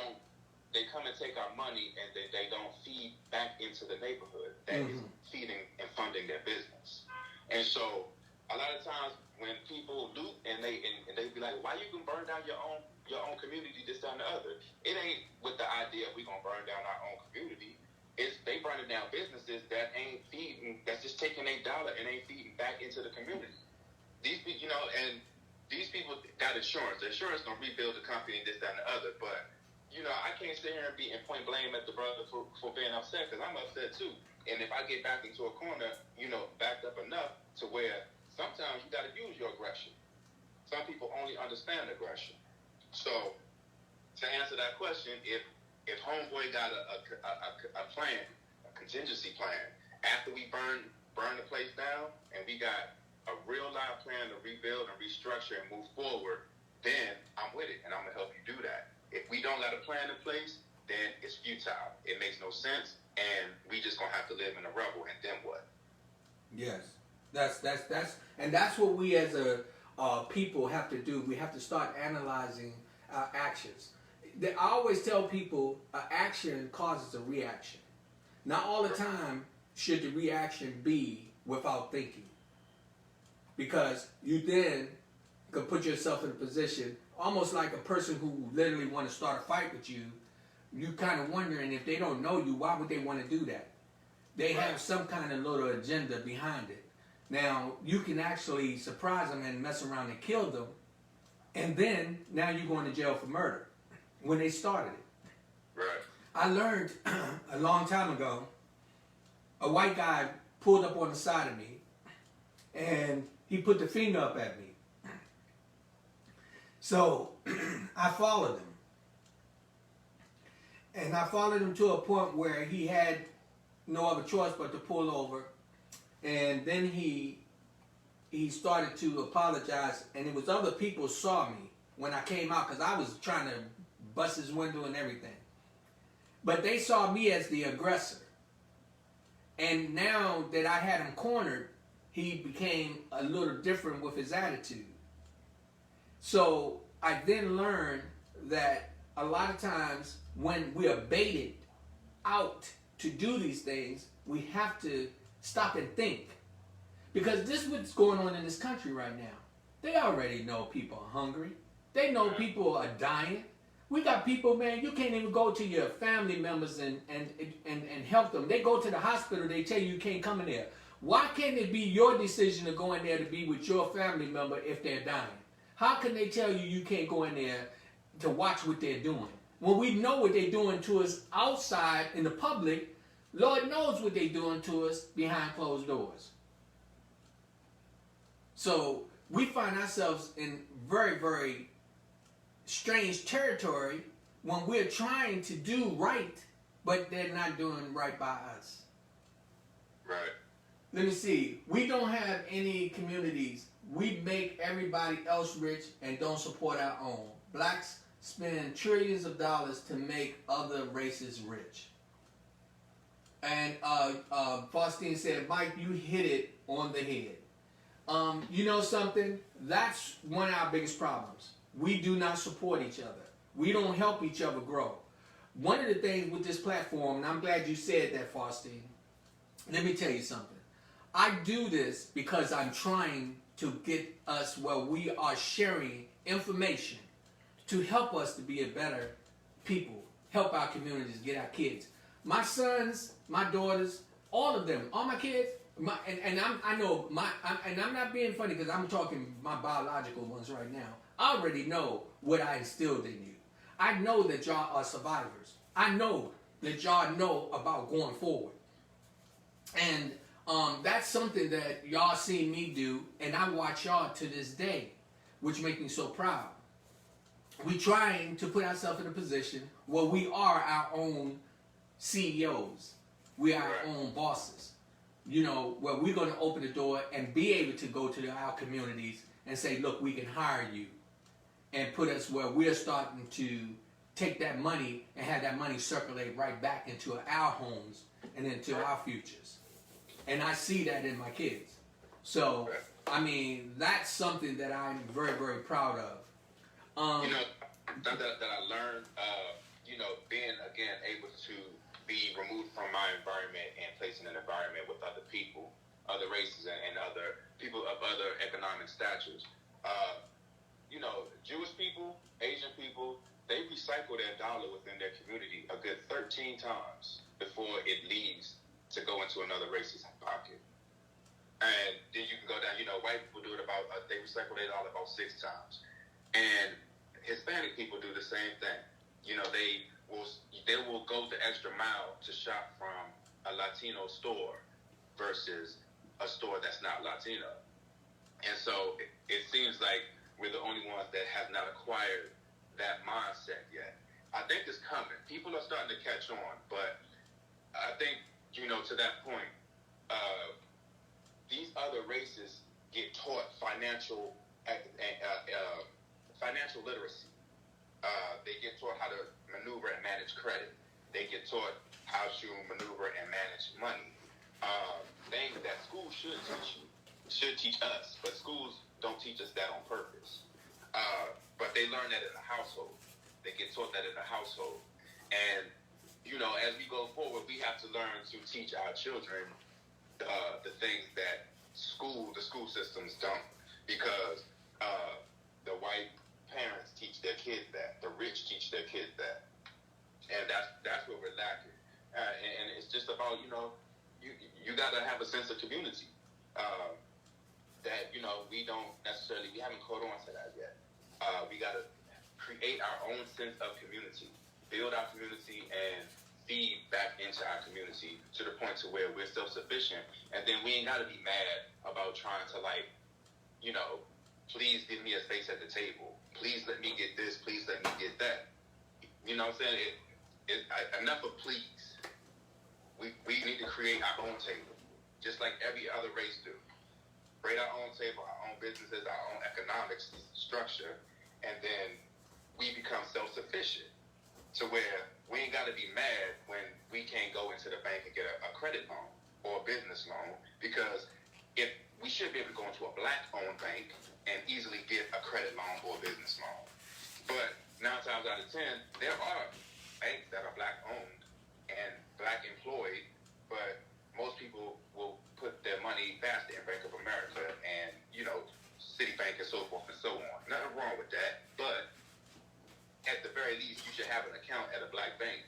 come and take our money, and they don't feed back into the neighborhood that is feeding and funding their business, and so a lot of times when people loot and they be like, "Why you gonna burn down your own community, this, that, and the other?" It ain't with the idea we gonna burn down our own community. It's they burning down businesses that ain't feeding, that's just taking $1 and ain't feeding back into the community. These people, you know, and these people got insurance. The insurance gonna rebuild the company, this, that, and the other. But you know, I can't sit here and be and point blame at the brother for being upset, because I'm upset too. And if I get back into a corner, you know, backed up enough to where sometimes you got to use your aggression. Some people only understand aggression. So, to answer that question, if homeboy got a plan, a contingency plan, after we burn the place down, and we got a real live plan to rebuild and restructure and move forward, then I'm with it, and I'm gonna help you do that. If we don't got a plan in place, then it's futile. It makes no sense, and we just gonna have to live in the rubble. And then what? Yes. That's what we as a people have to do. We have to start analyzing our actions. I always tell people action causes a reaction. Not all the time should the reaction be without thinking, because you then could put yourself in a position, almost like a person who literally want to start a fight with you. You kind of wondering if they don't know you, why would they want to do that? They have some kind of little agenda behind it. Now, you can actually surprise them and mess around and kill them, and then now you're going to jail for murder when they started it. Right. I learned a long time ago, a white guy pulled up on the side of me, and he put the finger up at me. So I followed him. And I followed him to a point where he had no other choice but to pull over. And then he started to apologize, and it was other people saw me when I came out because I was trying to bust his window and everything. But they saw me as the aggressor. And now that I had him cornered, he became a little different with his attitude. So I then learned that a lot of times when we are baited out to do these things, we have to stop and think. Because this is what's going on in this country right now. They already know people are hungry. They know people are dying. We got people, man, you can't even go to your family members and help them. They go to the hospital, they tell you can't come in there. Why can't it be your decision to go in there to be with your family member if they're dying? How can they tell you you can't go in there to watch what they're doing? When we know what they're doing to us outside in the public, Lord knows what they're doing to us behind closed doors. So we find ourselves in very, very strange territory when we're trying to do right, but they're not doing right by us. Right. Let me see. We don't have any communities. We make everybody else rich and don't support our own. Blacks spend trillions of dollars to make other races rich. And Faustine said, Mike, you hit it on the head. You know something? That's one of our biggest problems. We do not support each other. We don't help each other grow. One of the things with this platform, and I'm glad you said that, Faustine, let me tell you something. I do this because I'm trying to get us where we are sharing information to help us to be a better people, help our communities, get our kids. My sons, my daughters, all of them, all my kids, I'm not being funny because I'm talking my biological ones right now. I already know what I instilled in you. I know that y'all are survivors. I know that y'all know about going forward. And that's something that y'all seen me do, and I watch y'all to this day, which makes me so proud. We trying to put ourselves in a position where we are our own CEOs. We are our own bosses. You know, where we're going to open the door and be able to go to our communities and say, look, we can hire you, and put us where we're starting to take that money and have that money circulate right back into our homes and into our futures. And I see that in my kids. So, I mean, that's something that I'm very, very proud of. You know, that I learned, being, again, able to be removed from my environment and placed in an environment with other people, other races, and other people of other economic statures. Jewish people, Asian people, they recycle their dollar within their community a good 13 times before it leaves to go into another race's pocket. And then you can go down, white people do it they recycle their dollar about 6 times. And Hispanic people do the same thing. They will go the extra mile to shop from a Latino store versus a store that's not Latino. And so it seems like we're the only ones that have not acquired that mindset yet. I think it's coming. People are starting to catch on, but I think, to that point, these other races get taught financial literacy. They get taught how to maneuver and manage credit. They get taught how to maneuver and manage money. Things that schools should teach us, but schools don't teach us that on purpose. But they learn that in the household. They get taught that in the household. And, as we go forward, we have to learn to teach our children the things that the school systems don't. Because the white parents teach their kids that. The rich teach their kids that. And that's where we're lacking. And it's just about, you know, you got to have a sense of community. That, you know, we haven't caught on to that yet. We got to create our own sense of community, build our community, and feed back into our community to the point to where we're self-sufficient. And then we ain't got to be mad about trying to, like, you know, please give me a space at the table. Please let me get this. Please let me get that. You know what I'm saying? Enough of please. We need to create our own table, just like every other race do. Create our own table, our own businesses, our own economics structure, and then we become self-sufficient to where we ain't got to be mad when we can't go into the bank and get a credit loan or a business loan, because if we should be able to go into a black-owned bank and easily get a credit loan or a business loan. But 9 times out of 10, there are banks that are black-owned and black-employed, but most people will put their money faster in Bank of America and, you know, Citibank and so forth and so on. Nothing wrong with that, but at the very least, you should have an account at a black bank.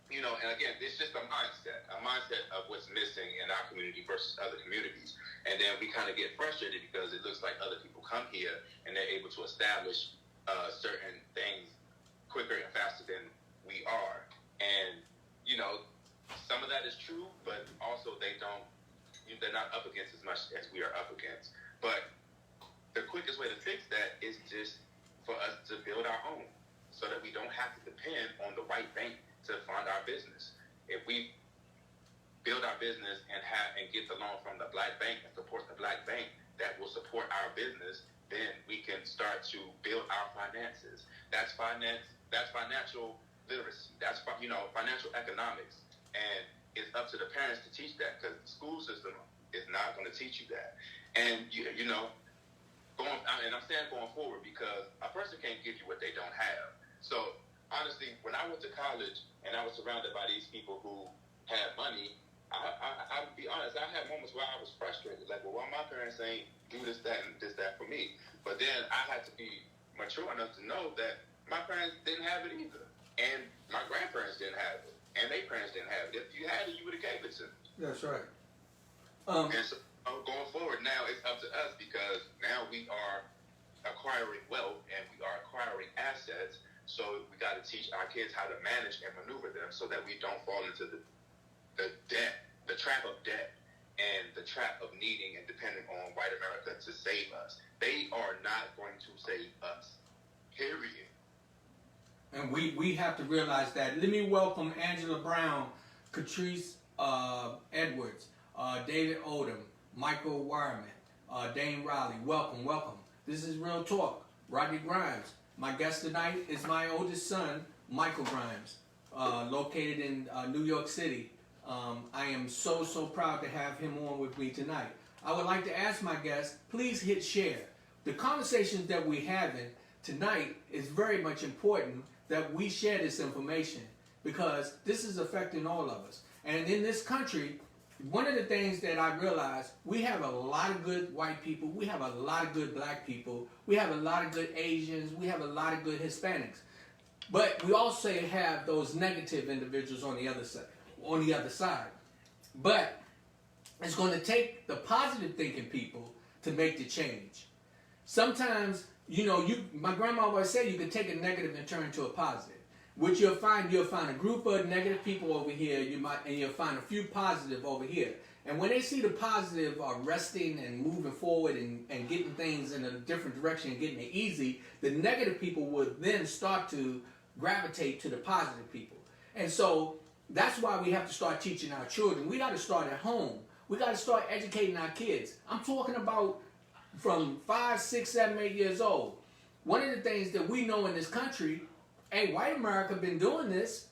You know, and again, it's just a mindset of what's missing in our community versus other communities. And then we kind of get frustrated because it looks like other people come here and they're able to establish certain things quicker and faster than we are. And, you know, some of that is true, but also they're not up against as much as we are up against. But the quickest way to fix that is just for us to build our own so that we don't have to depend on the white bank to fund our business. If we build our business and get the loan from the black bank and support the black bank that will support our business, then we can start to build our finances. That's financial literacy. That's, you know, financial economics. And it's up to the parents to teach that, because the school system is not going to teach you that. And, you know, I'm saying going forward because a person can't give you what they don't have. So, honestly, when I went to college and I was surrounded by these people who had money, I would be honest, I had moments where I was frustrated. Like, well, why my parents ain't do this, that, and this, that for me? But then I had to be mature enough to know that my parents didn't have it either. And my grandparents didn't have it. And their parents didn't have it. If you had it, you would have gave it to them. That's right. And so going forward now, it's up to us because now we are acquiring wealth and we are acquiring assets. So we got to teach our kids how to manage and maneuver them so that we don't fall into the debt, the trap of debt, and the trap of needing and depending on white America to save us. They are not going to save us. Period. And we have to realize that. Let me welcome Angela Brown, Catrice Edwards, David Odom, Michael Wireman, Dane Riley. Welcome, welcome. This is Real Talk. Rodney Grimes. My guest tonight is my oldest son, Michael Grimes, located in New York City. I am so proud to have him on with me tonight. I would like to ask my guest, please hit share. The conversations that we're having tonight is very much important that we share this information because this is affecting all of us. And in this country, one of the things that I realized, we have a lot of good white people, we have a lot of good black people, we have a lot of good Asians, we have a lot of good Hispanics. But we also have those negative individuals on the other side. But it's going to take the positive thinking people to make the change. Sometimes, you know, my grandma always said you can take a negative and turn it to a positive. Which you'll find a group of negative people over here, and you'll find a few positive over here. And when they see the positive are resting and moving forward and getting things in a different direction and getting it easy, the negative people would then start to gravitate to the positive people. And so that's why we have to start teaching our children. We got to start at home. We got to start educating our kids. I'm talking about from 5, 6, 7, 8 years old. One of the things that we know in this country, hey, white America been doing this.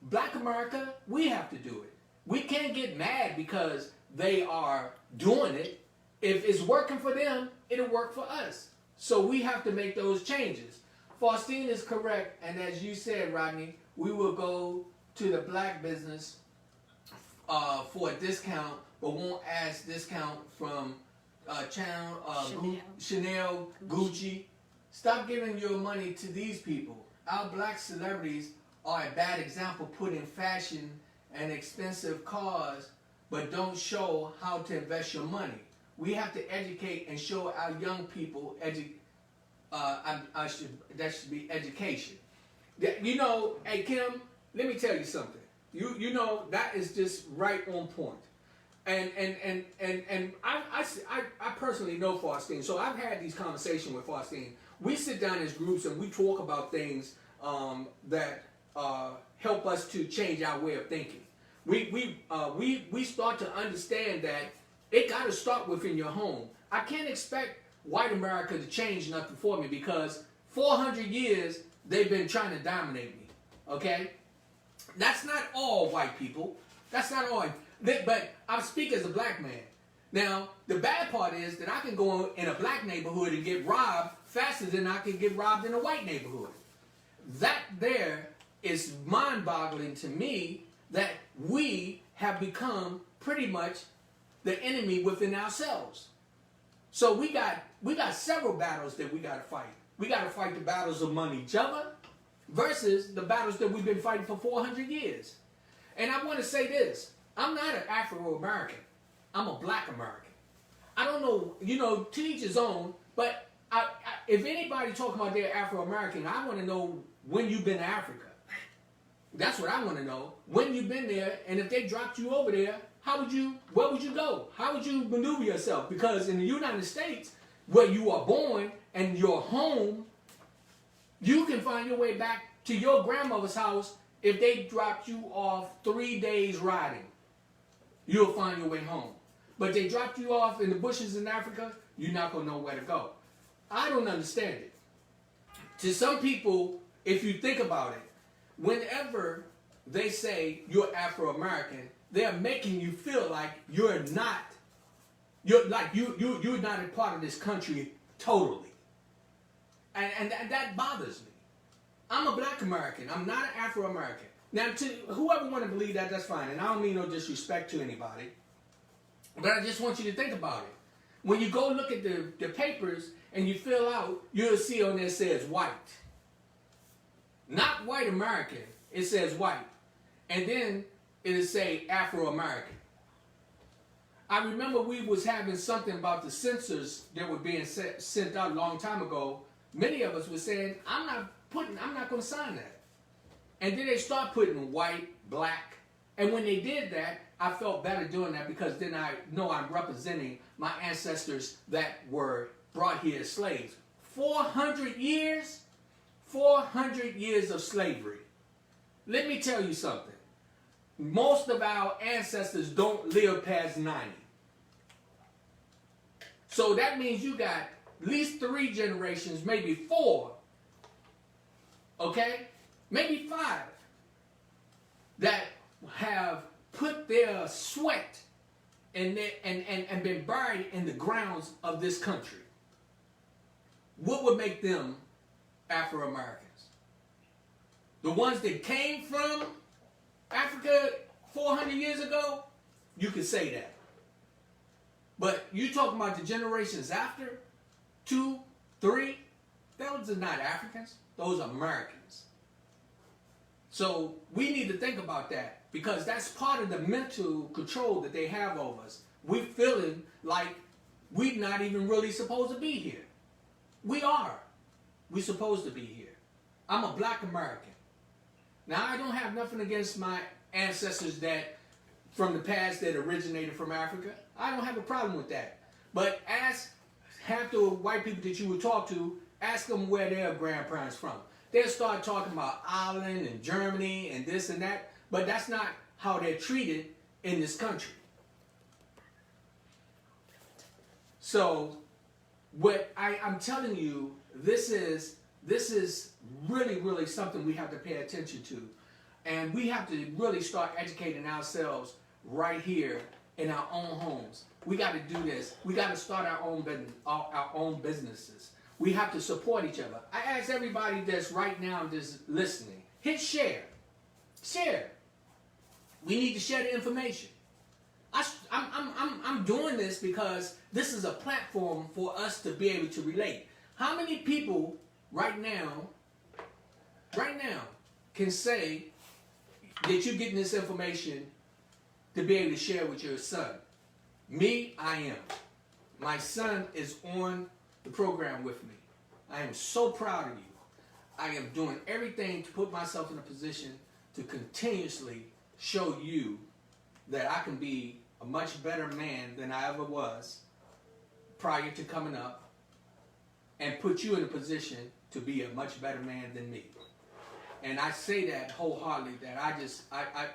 Black America, we have to do it. We can't get mad because they are doing it. If it's working for them, it'll work for us. So we have to make those changes. Faustine is correct, and as you said, Rodney, we will go to the black business for a discount, but won't ask discount from Chanel, Gucci, Stop giving your money to these people. Our black celebrities are a bad example, putting fashion and expensive cars, but don't show how to invest your money. We have to educate and show our young people that should be education. You know, hey Kim, let me tell you something. You know that is just right on point. And I personally know Faustine, so I've had these conversations with Faustine. We sit down as groups and we talk about things that help us to change our way of thinking. We start to understand that it got to start within your home. I can't expect white America to change nothing for me because 400 years they've been trying to dominate me. Okay, that's not all white people. That's not all. But I speak as a black man. Now, the bad part is that I can go in a black neighborhood and get robbed faster than I can get robbed in a white neighborhood. That there is mind-boggling to me that we have become pretty much the enemy within ourselves. So we got several battles that we got to fight. We got to fight the battles among each other versus the battles that we've been fighting for 400 years. And I want to say this. I'm not an Afro-American. I'm a black American. I don't know, to each his own, but if anybody talking about they're Afro-American, I want to know when you've been to Africa. That's what I want to know. When you've been there, and if they dropped you over there, where would you go? How would you maneuver yourself? Because in the United States, where you are born and your home, you can find your way back to your grandmother's house if they dropped you off 3 days riding. You'll find your way home. But they dropped you off in the bushes in Africa, you're not going to know where to go. I don't understand it. To some people, if you think about it, whenever they say you're Afro-American, they're making you feel like you're not a part of this country totally. And that bothers me. I'm a black American. I'm not an Afro-American. Now, to whoever want to believe that, that's fine. And I don't mean no disrespect to anybody. But I just want you to think about it. When you go look at the papers and you fill out, you'll see on there says white. Not white American. It says white. And then it'll say Afro-American. I remember we was having something about the censors that were being sent out a long time ago. Many of us were saying, I'm not going to sign that. And then they start putting white, black. And when they did that, I felt better doing that because then I know I'm representing my ancestors that were brought here as slaves. 400 years? 400 years of slavery. Let me tell you something. Most of our ancestors don't live past 90. So that means you got at least 3 generations, maybe 4. Okay? Maybe 5 that have put their sweat and been buried in the grounds of this country. What would make them Afro-Americans? The ones that came from Africa 400 years ago, you could say that. But you talking about the generations after, 2, 3, those are not Africans, those are Americans. So we need to think about that because that's part of the mental control that they have over us. We're feeling like we're not even really supposed to be here. We are. We're supposed to be here. I'm a black American. Now, I don't have nothing against my ancestors that from the past that originated from Africa. I don't have a problem with that. But ask half the white people that you would talk to, ask them where their grandparents from. They'll start talking about Ireland and Germany and this and that, but that's not how they're treated in this country. So, what I'm telling you, this is really, really something we have to pay attention to. And we have to really start educating ourselves right here in our own homes. We got to do this. We got to start our own businesses. We have to support each other. I ask everybody that's right now just listening, hit share. Share. We need to share the information. I'm doing this because this is a platform for us to be able to relate. How many people right now, can say that you're getting this information to be able to share with your son. Me, I am. My son is on the program with me. I am so proud of you. I am doing everything to put myself in a position to continuously show you that I can be a much better man than I ever was prior to coming up, and put you in a position to be a much better man than me. And I say that wholeheartedly, that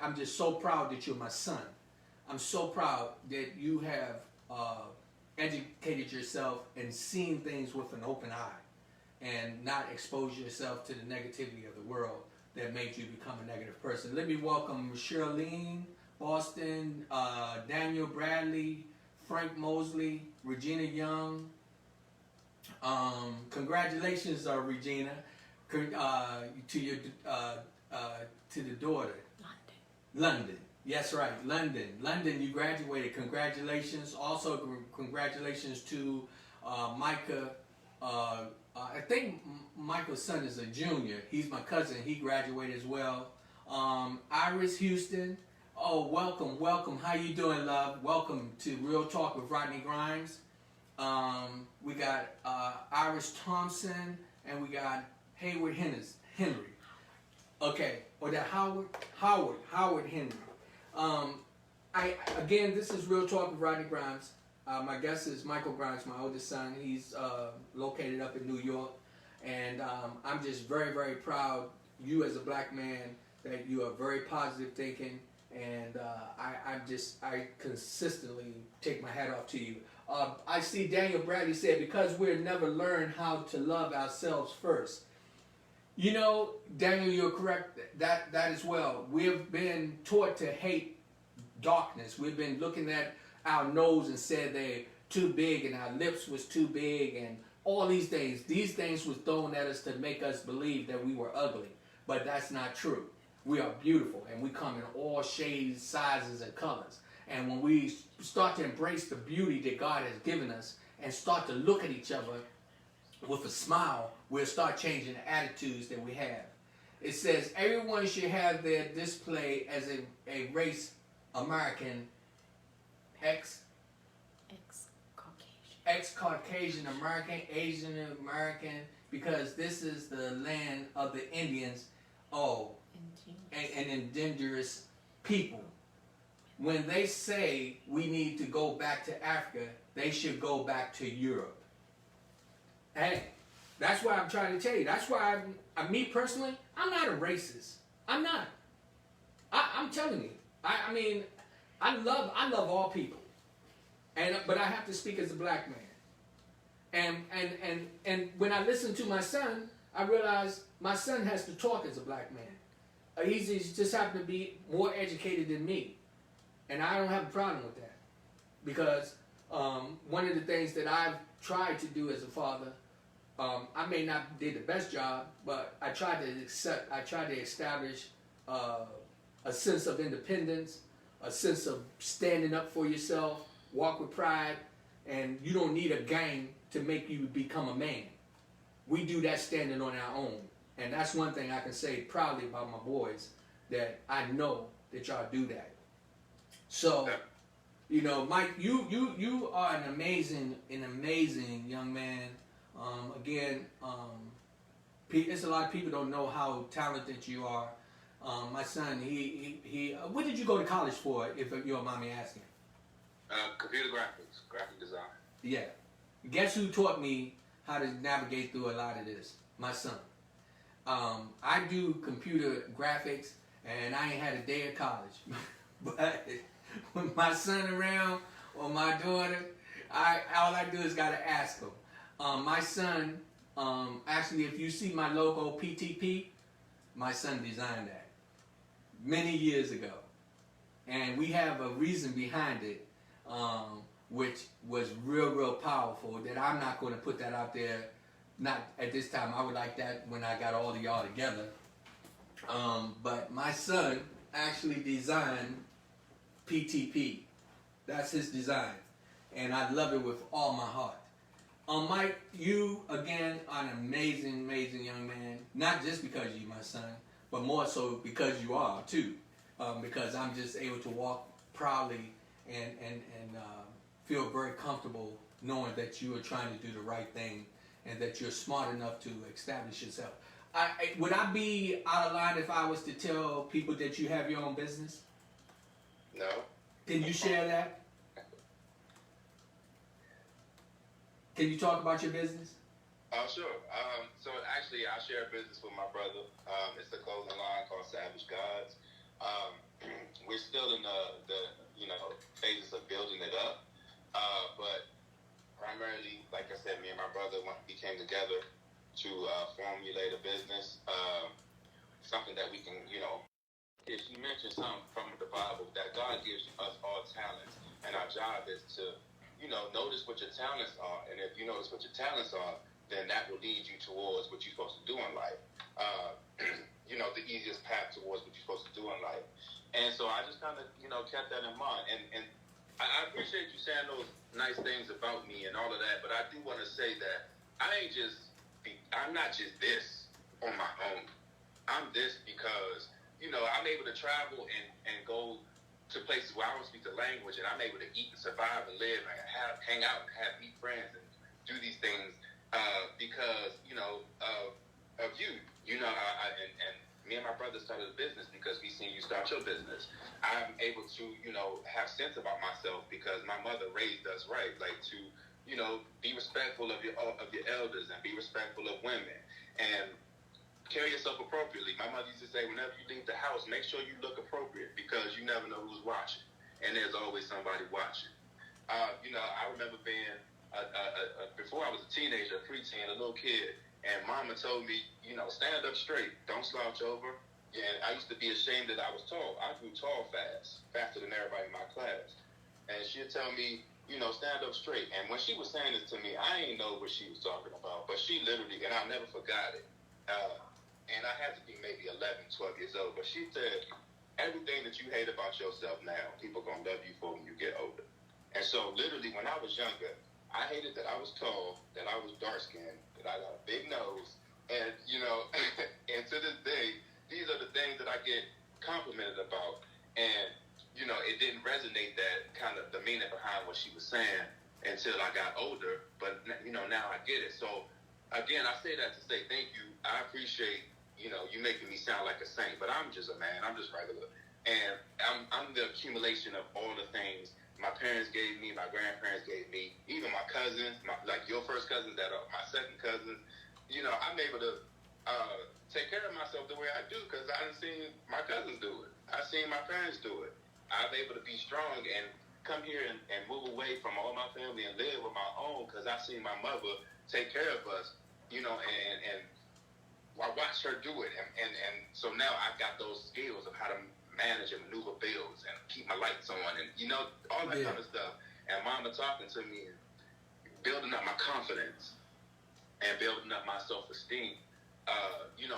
I'm just so proud that you're my son. I'm so proud that you have educated yourself and seen things with an open eye and not expose yourself to the negativity of the world that made you become a negative person. Let me welcome Shirlene, Boston, Daniel Bradley, Frank Mosley, Regina Young. Congratulations, Regina, to your to the daughter. London. Yes, right. London, you graduated. Congratulations. Also, congratulations to Micah. I think Michael's son is a junior. He's my cousin. He graduated as well. Iris Houston. Oh, welcome. How you doing, love? Welcome to Real Talk with Rodney Grimes. We got Iris Thompson, and we got Hayward Henry. Okay, or that Howard Henry. Again, this is Real Talk with Rodney Grimes. My guest is Michael Grimes, my oldest son. He's located up in New York, and I'm just very, very proud, you as a black man, that you are very positive thinking, and I consistently take my hat off to you. I see Daniel Bradley said, because we'll never learn how to love ourselves first. You know, Daniel, you're correct that as well. We've been taught to hate darkness. We've been looking at our nose and said they're too big, and our lips was too big, and all these things. These things was thrown at us to make us believe that we were ugly, but that's not true. We are beautiful, and we come in all shades, sizes, and colors. And when we start to embrace the beauty that God has given us and start to look at each other with a smile, we'll start changing the attitudes that we have. It says everyone should have their display as a race American, ex-Caucasian American, Asian American, because this is the land of the Indians, and indigenous people. When they say we need to go back to Africa, they should go back to Europe. Hey, that's why I'm trying to tell you. That's why me personally, I'm not a racist. I'm not. I'm telling you. I mean, I love all people, but I have to speak as a black man. And when I listen to my son, I realize my son has to talk as a black man. He's just happened to be more educated than me, and I don't have a problem with that, because one of the things that I've tried to do as a father, I may not did the best job, but I tried to establish a sense of independence, a sense of standing up for yourself, walk with pride, and you don't need a gang to make you become a man. We do that standing on our own. And that's one thing I can say proudly about my boys, that I know that y'all do that. So, you know, Mike, you are an amazing young man. Again, it's a lot of people don't know how talented you are. My son, he what did you go to college for, if you don't mind me asking? Computer graphics, graphic design. Yeah. Guess who taught me how to navigate through a lot of this? My son. I do computer graphics, and I ain't had a day of college. But when my son around or my daughter, all I do is gotta ask them. My son, actually, if you see my logo PTP, my son designed that many years ago, and we have a reason behind it, which was real powerful. That I'm not going to put that out there. Not at this time. I would like that when I got all of y'all together. But my son actually designed PTP. That's his design, and I love it with all my heart. Mike, you again are an amazing, amazing young man. Not just because you're my son, but more so because you are too. Because I'm just able to walk proudly and feel very comfortable knowing that you are trying to do the right thing and that you're smart enough to establish yourself. Would I be out of line if I was to tell people that you have your own business? No. Can you share that? Can you talk about your business? Sure. So actually, I share a business with my brother. It's a clothing line called Savage Gods. We're still in the phases of building it up. But primarily, like I said, me and my brother we came together to formulate a business, something that we can, If you mentioned something from the Bible that God gives us all talents, and our job is to, notice what your talents are, and if you notice what your talents are, then that will lead you towards what you're supposed to do in life. The easiest path towards what you're supposed to do in life. And so I just kind of, kept that in mind. And I appreciate you saying those nice things about me and all of that, but I do want to say that I'm not just this on my own. I'm this because, I'm able to travel and go to places where I don't speak the language, and I'm able to eat and survive and live and hang out and meet friends and do these things because, of you. And me and my brother started a business because we seen you start your business. I'm able to, have sense about myself because my mother raised us right, like to, be respectful of your elders and be respectful of women and carry yourself appropriately. My mother used to say, whenever you leave the house, make sure you look appropriate because you never know who's watching, and there's always somebody watching. I remember being before I was a teenager, a preteen, a little kid, and Mama told me, stand up straight, don't slouch over. And I used to be ashamed that I was tall. I grew tall faster than everybody in my class. And she'd tell me, stand up straight. And when she was saying this to me, I didn't know what she was talking about, but she literally, and I'll never forgot it. And I had to be maybe 11, 12 years old, but she said, everything that you hate about yourself now, people gonna love you for when you get older. And so literally when I was younger, I hated that I was tall, that I was dark-skinned, that I got a big nose, and, and to this day, these are the things that I get complimented about. And, it didn't resonate that kind of the meaning behind what she was saying until I got older, but, now I get it. So, again, I say that to say thank you. I appreciate, you making me sound like a saint, but I'm just a man. I'm just regular. And I'm the accumulation of all the things my parents gave me, my grandparents gave me, even my cousins, like your first cousins that are my second cousins. I'm able to take care of myself the way I do because I done seen my cousins do it. I've seen my parents do it. I'm able to be strong and come here and move away from all my family and live with my own because I've seen my mother take care of us, and I watched her do it. And so now I've got those skills of how to manage and maneuver bills and keep my lights on and, all that kind of stuff. And Mama talking to me and building up my confidence and building up my self-esteem.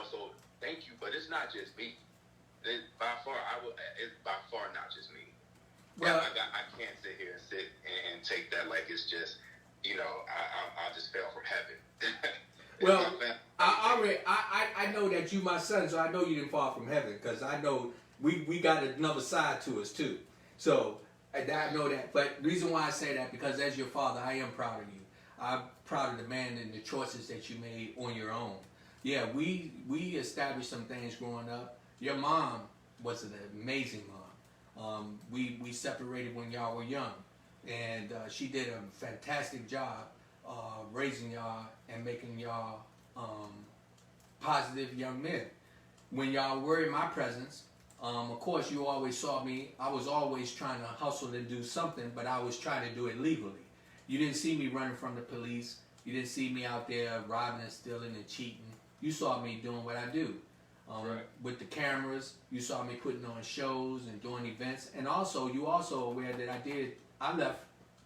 So thank you, but it's not just me. It's by far not just me. Well, I can't sit here and take that like it's just, I just fell from heaven. Well, I know that you my son, so I know you didn't fall from heaven because I know we got another side to us too. So I know that. But reason why I say that because as your father, I am proud of you. I'm proud of the man and the choices that you made on your own. Yeah, we established some things growing up. Your mom was an amazing mom. We separated when y'all were young, and she did a fantastic job raising y'all and making y'all positive young men. When y'all were in my presence, of course, you always saw me. I was always trying to hustle and do something, but I was trying to do it legally. You didn't see me running from the police. You didn't see me out there robbing and stealing and cheating. You saw me doing what I do. Right. With the cameras, you saw me putting on shows and doing events. And also, you also aware that I left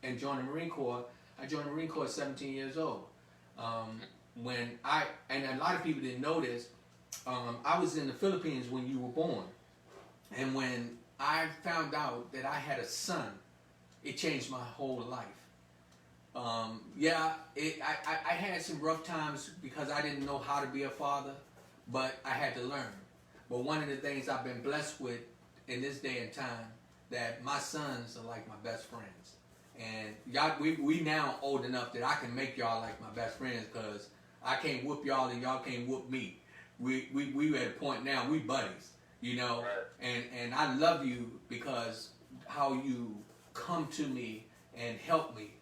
and joined the Marine Corps. I joined the Marine Corps at 17 years old. And a lot of people didn't know this, I was in the Philippines when you were born. And when I found out that I had a son, it changed my whole life. I had some rough times because I didn't know how to be a father, but I had to learn. But one of the things I've been blessed with in this day and time, that my sons are like my best friends. And y'all, we now old enough that I can make y'all like my best friends, because I can't whoop y'all and y'all can't whoop me. We at a point now, we buddies, you know. Right. And I love you because how you come to me and help me.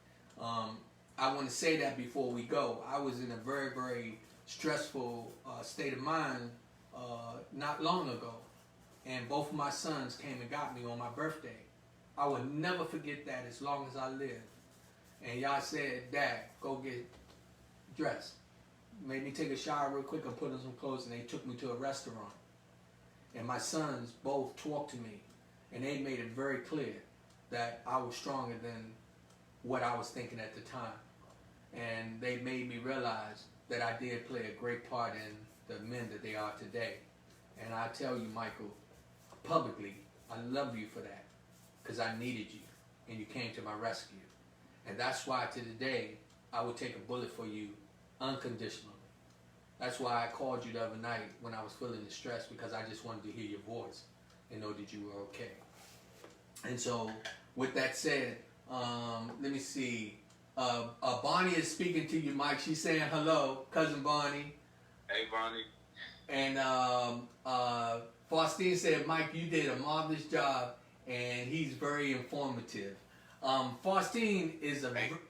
I want to say that before we go. I was in a very, very stressful state of mind not long ago, and both of my sons came and got me on my birthday. I will never forget that as long as I live. And y'all said, "Dad, go get dressed." Made me take a shower real quick and put on some clothes, and they took me to a restaurant. And my sons both talked to me, and they made it very clear that I was stronger than what I was thinking at the time. And they made me realize that I did play a great part in the men that they are today. And I tell you, Michael, publicly, I love you for that, because I needed you, and you came to my rescue. And that's why to today, I would take a bullet for you unconditionally. That's why I called you the other night when I was feeling the stress, because I just wanted to hear your voice and know that you were okay. And so, with that said, let me see. Bonnie is speaking to you, Mike. She's saying hello, cousin Bonnie. Hey, Bonnie. And Faustine said, "Mike, you did a marvelous job, and he's very informative." Faustine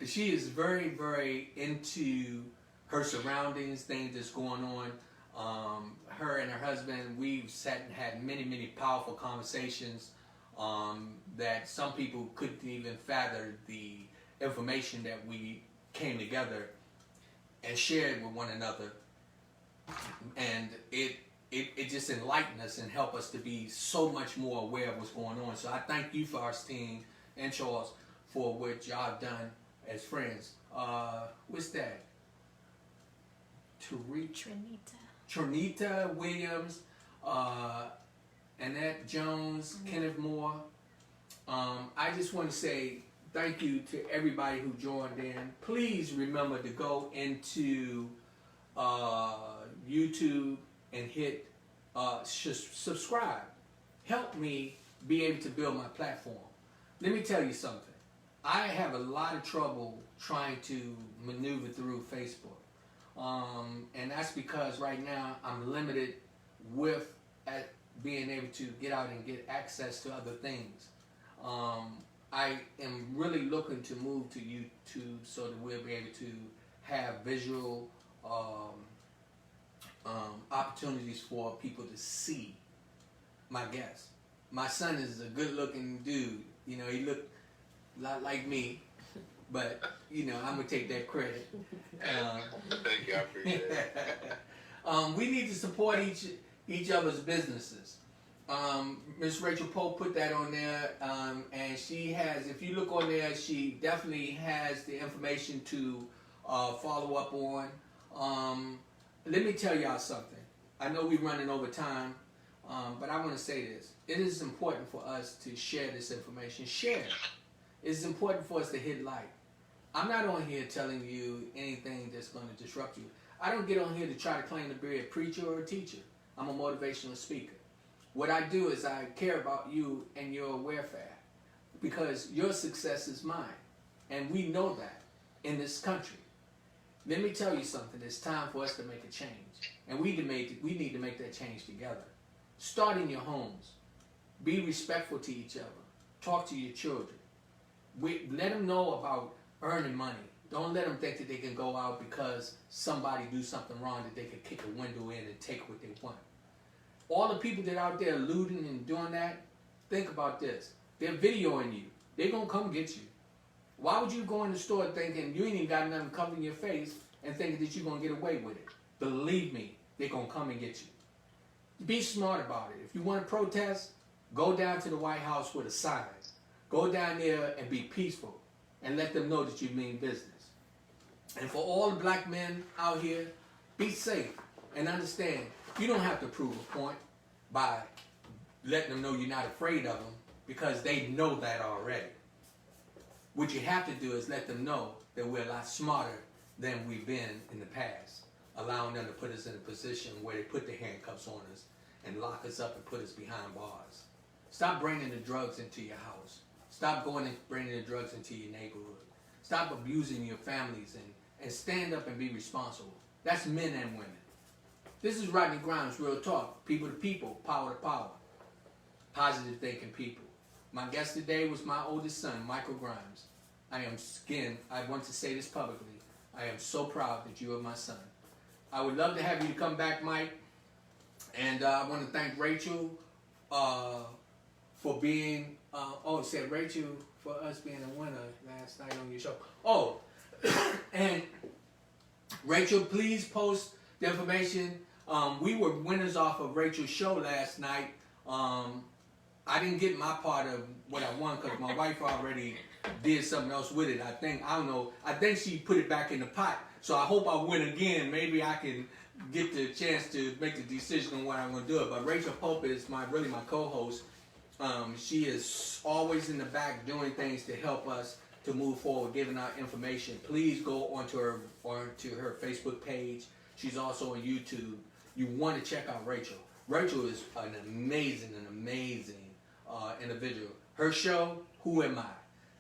she is very, very into her surroundings, things that's going on. Her and her husband, we've sat and had many, many powerful conversations that some people couldn't even fathom the information that we came together and shared with one another. And it just enlightened us and helped us to be so much more aware of what's going on. So I thank you, Faustine and Charles, for what y'all have done as friends. What's that? Trinita Williams, Annette Jones, Kenneth Moore. I just want to say thank you to everybody who joined in. Please remember to go into YouTube and hit subscribe. Help me be able to build my platform. Let me tell you something. I have a lot of trouble trying to maneuver through Facebook. And that's because right now I'm limited with being able to get out and get access to other things. I am really looking to move to YouTube so that we'll be able to have visual opportunities for people to see my guests. My son is a good-looking dude. You know, he looked a lot like me, but you know, I'm gonna take that credit. Thank you, I appreciate it. We need to support each other's businesses. Miss Rachel Pope put that on there, and she has. If you look on there, she definitely has the information to follow up on. Let me tell y'all something. I know we're running over time, but I want to say this. It is important for us to share this information. Share it. It's important for us to hit like. I'm not on here telling you anything that's going to disrupt you. I don't get on here to try to claim to be a preacher or a teacher. I'm a motivational speaker. What I do is I care about you and your welfare, because your success is mine, and we know that in this country. Let me tell you something. It's time for us to make a change, and we need to make that change together. Start in your homes. Be respectful to each other. Talk to your children. Let them know about earning money. Don't let them think that they can go out because somebody do something wrong that they can kick a window in and take what they want. All the people that are out there looting and doing that, think about this. They're videoing you. They're going to come get you. Why would you go in the store thinking you ain't even got nothing covering your face and thinking that you're going to get away with it? Believe me, they're going to come and get you. Be smart about it. If you want to protest, go down to the White House with a sign. Go down there and be peaceful and let them know that you mean business. And for all the black men out here, be safe and understand you don't have to prove a point by letting them know you're not afraid of them, because they know that already. What you have to do is let them know that we're a lot smarter than we've been in the past, allowing them to put us in a position where they put the handcuffs on us and lock us up and put us behind bars. Stop bringing the drugs into your house. Stop going and bringing the drugs into your neighborhood. Stop abusing your families and stand up and be responsible. That's men and women. This is Rodney Grimes, Real Talk. People to people, power to power. Positive thinking people. My guest today was my oldest son, Michael Grimes. I want to say this publicly. I am so proud that you are my son. I would love to have you to come back, Mike. And I want to thank Rachel for being, it said Rachel for us being a winner last night on your show. Oh, and Rachel, please post the information. We were winners off of Rachel's show last night. I didn't get my part of what I won because my wife already did something else with it. I think she put it back in the pot. So I hope I win again. Maybe I can get the chance to make the decision on what I'm going to do it. But Rachel Pope is my co-host. She is always in the back doing things to help us to move forward, giving out information. Please go onto her Facebook page. She's also on YouTube. You want to check out Rachel. Rachel is an amazing individual. Her show, Who Am I?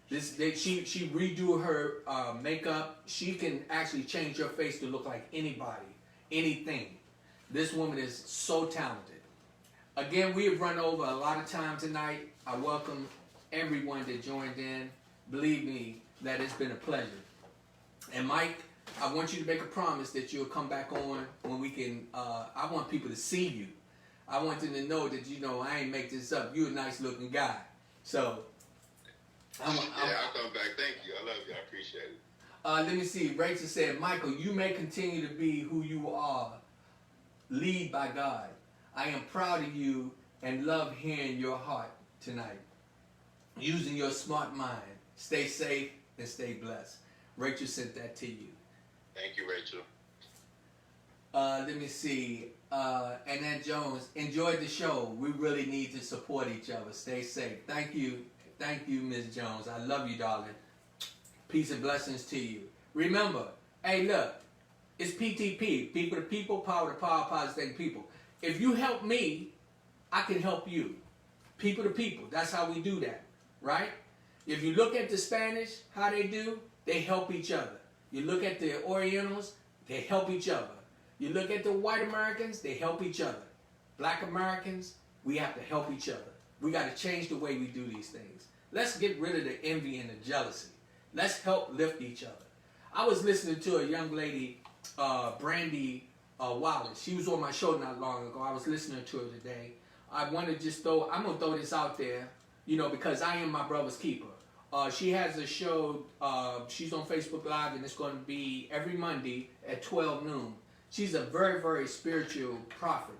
She redo her makeup. She can actually change your face to look like anybody, anything. This woman is so talented. Again, we have run over a lot of time tonight. I welcome everyone that joined in. Believe me, that it's been a pleasure. And Mike, I want you to make a promise that you'll come back on when we can. I want people to see you. I want them to know that, I ain't make this up. You're a nice looking guy. So, I'll come back. Thank you. I love you. I appreciate it. Let me see. Rachel said, Michael, you may continue to be who you are. Lead by God. I am proud of you and love hearing your heart tonight. Using your smart mind. Stay safe and stay blessed. Rachel sent that to you. Thank you, Rachel. Let me see. Annette Jones, enjoyed the show. We really need to support each other. Stay safe. Thank you, Ms. Jones. I love you, darling. Peace and blessings to you. Remember, hey, look, it's PTP, people to people, power to power, positive people. If you help me, I can help you. People to people. That's how we do that, right? If you look at the Spanish, how they do, they help each other. You look at the Orientals, they help each other. You look at the white Americans, they help each other. Black Americans, we have to help each other. We got to change the way we do these things. Let's get rid of the envy and the jealousy. Let's help lift each other. I was listening to a young lady, Brandy Wallace. She was on my show not long ago. I was listening to her today. I'm going to throw this out there, because I am my brother's keeper. She has a show, she's on Facebook Live, and it's going to be every Monday at 12 noon. She's a very, very spiritual prophet,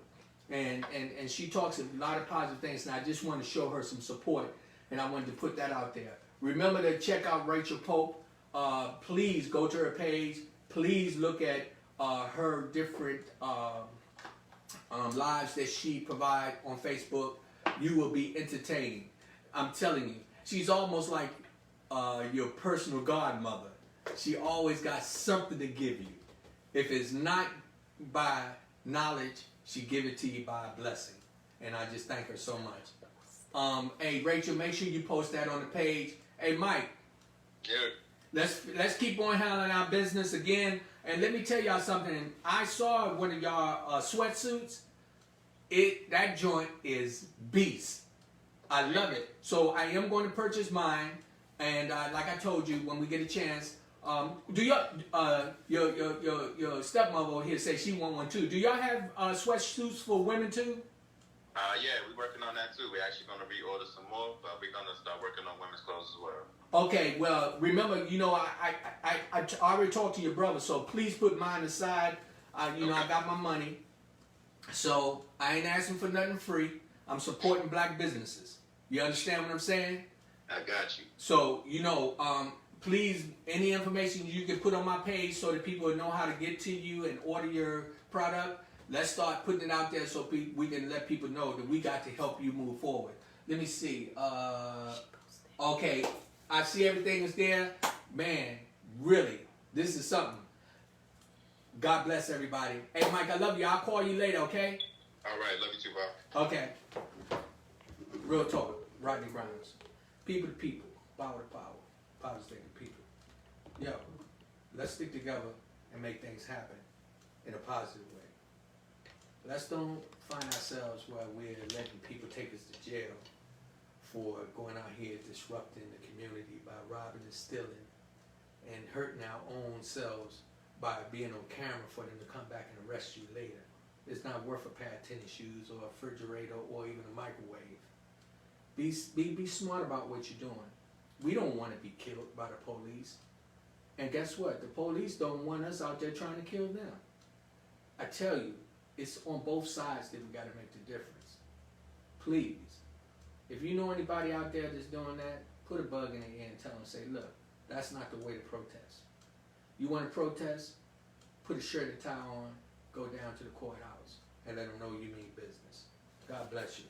and she talks a lot of positive things, and I just want to show her some support, and I wanted to put that out there. Remember to check out Rachel Pope. Please go to her page. Please look at her different lives that she provides on Facebook. You will be entertained. I'm telling you. She's almost like your personal godmother. She always got something to give you. If it's not by knowledge, she give it to you by a blessing. And I just thank her so much. Hey, Rachel, make sure you post that on the page. Hey, Mike. Yeah. Let's keep on handling our business again. And let me tell y'all something. I saw one of y'all sweatsuits. That joint is beast. I love it. So I am going to purchase mine. And like I told you, when we get a chance, do your stepmother over here say she want one too? Do y'all have sweatsuits for women too? Yeah, we're working on that too. We're actually going to reorder some more, but we're going to start working on women's clothes as well. Okay, well, remember, I already talked to your brother, so please put mine aside. Okay. I got my money, so I ain't asking for nothing free. I'm supporting black businesses. You understand what I'm saying? I got you. So, please, any information you can put on my page so that people know how to get to you and order your product. Let's start putting it out there so we can let people know that we got to help you move forward. Let me see. Okay, I see everything is there. Man, really, this is something. God bless everybody. Hey, Mike, I love you. I'll call you later, okay? All right, love you too, Bob. Okay. Real talk. Rodney Grimes. People to people. Power to power. Positive thinking people. Yo, let's stick together and make things happen in a positive way. Let's don't find ourselves where we're letting people take us to jail for going out here disrupting the community by robbing and stealing and hurting our own selves by being on camera for them to come back and arrest you later. It's not worth a pair of tennis shoes or a refrigerator or even a microwave. Be smart about what you're doing. We don't want to be killed by the police. And guess what? The police don't want us out there trying to kill them. I tell you, it's on both sides that we got to make the difference. Please, if you know anybody out there that's doing that, put a bug in their ear and tell them, say, look, that's not the way to protest. You want to protest? Put a shirt and tie on, go down to the courthouse, and let them know you mean business. God bless you.